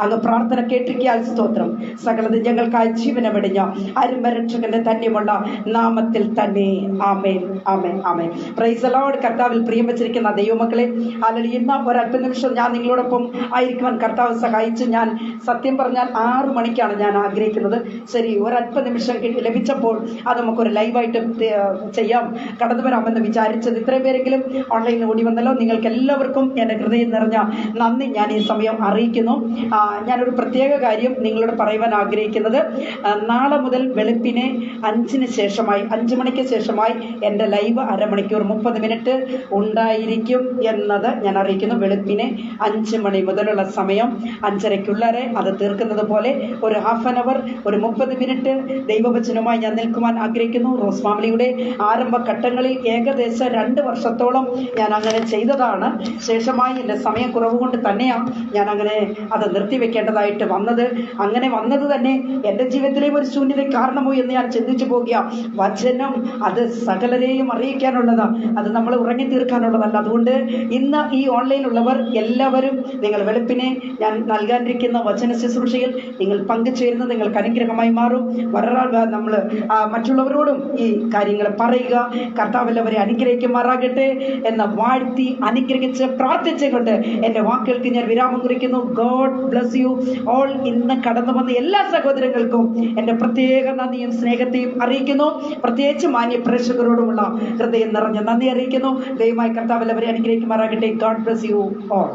അങ്ങ് പ്രാർത്ഥന കേട്ടിരിക്കാൻ സ്തോത്രം. സകലത് ഞങ്ങൾക്കായി ജീവനെ വെടിഞ്ഞ അരുമരക്ഷകന്റെ ധന്യമുള്ള നാമത്തിൽ തന്നെ. ആമേൻ, ആമേൻ, ആമേൻ. Praise the Lord. കർത്താവിൽ പ്രിയം വെച്ചിരിക്കുന്ന ദൈവമക്കളെ, ഹല്ലേലൂയ, ഇന്ന് ഒരല്പ നിമിഷം ഞാൻ നിങ്ങളോടൊപ്പം ആയിരിക്കുവാൻ കർത്താവ് സഹായിച്ചു. ഞാൻ സത്യം പറഞ്ഞാൽ 6 മണിക്കാണ് ഞാൻ ആഗ്രഹിക്കുന്നത്. ശരി, ഒരല്പ നിമിഷം ലഭിച്ചപ്പോൾ അത് നമുക്കൊരു ലൈവായിട്ട് ചെയ്യാം, കടന്നു വരാമെന്ന് വിചാരിച്ചത്. ഇത്രയും പേരെങ്കിലും ഓൺലൈനിൽ ഓടി വന്നല്ലോ. നിങ്ങൾക്ക് എല്ലാവർക്കും എൻ്റെ ഹൃദയം നിറഞ്ഞ നന്ദി ഞാൻ ഈ സമയം അറിയിക്കുന്നു. ഞാനൊരു പ്രത്യേക കാര്യം നിങ്ങളോട് പറയുവാൻ ആഗ്രഹിക്കുന്നത്, നാളെ മുതൽ വെളുപ്പിനെ 5 മണിക്ക് ശേഷമായി എൻ്റെ ലൈവ് അരമണിക്കൂർ 30 മിനിറ്റ് ഉണ്ടായിരിക്കും എന്നത് ഞാൻ അറിയിക്കുന്നു. വെളുപ്പിനെ 5 മണി മുതലുള്ള സമയം 5:30 അത് തീർക്കുന്നത് പോലെ ഒരു ഹാഫ് ആൻ അവർ, ഒരു 30 മിനിറ്റ് ദൈവവചനവുമായി ഞാൻ നിൽക്കുവാൻ ആഗ്രഹിക്കുന്നു. റോസ് ഫാമിലിയുടെ ആരംഭഘട്ടങ്ങളിൽ ഏകദേശം 2 വർഷത്തോളം ഞാൻ അങ്ങനെ ചെയ്തതാണ്. ശേഷമായി എൻ്റെ സമയക്കുറവ് കൊണ്ട് തന്നെയാണ് ഞാൻ അങ്ങനെ അത് നിർത്തിവെക്കേണ്ടതായിട്ട് വന്നത്. അങ്ങനെ വന്നത് തന്നെ എൻ്റെ ജീവിതത്തിലെയും ഒരു ശൂന്യത കാരണമോ എന്ന് ഞാൻ ചിന്തിച്ചു പോകുക. വചനം അത് സകലരെയും അറിയിക്കാനുള്ളതാണ്, അത് നമ്മൾ ഉറങ്ങി തീർക്കാനുള്ളതല്ല. അതുകൊണ്ട് ഇന്ന് ഈ ഓൺലൈനിലുള്ളവർ എല്ലാവരും നിങ്ങൾ വെളുപ്പിനെ ഞാൻ നൽകാനിരിക്കുന്ന വചന ശുശ്രൂഷയിൽ നിങ്ങൾ പങ്കുചേരുന്നത് നിങ്ങൾക്ക് അനുഗ്രഹമായി മാറും. നമ്മൾ മറ്റുള്ളവരോടും ഈ കാര്യങ്ങൾ പറയുക. കർത്താവെല്ലാവരെ അനുഗ്രഹിക്കുമാറാകട്ടെ എന്ന് വാഴ്ത്തി അനുഗ്രഹിച്ച് പ്രാർത്ഥിച്ചുകൊണ്ട് എൻ്റെ വാക്കുകൾക്ക് ഞാൻ വിരാമം കുറിക്കുന്നു. God bless you all. ഇന്ന് കടന്നു വന്ന എല്ലാ സഹോദരങ്ങൾക്കും എൻ്റെ പ്രത്യേക നന്ദിയും സ്നേഹത്തെയും അറിയിക്കുന്നു. പ്രത്യേകിച്ച് മാന്യ പ്രേക്ഷകരോടുമുള്ള ഹൃദയം നിറഞ്ഞ നന്ദി അറിയിക്കുന്നു. ദയവായി കർത്താവെല്ലാവരെ അനുഗ്രഹിക്കുമാറാകട്ടെ. God bless you all.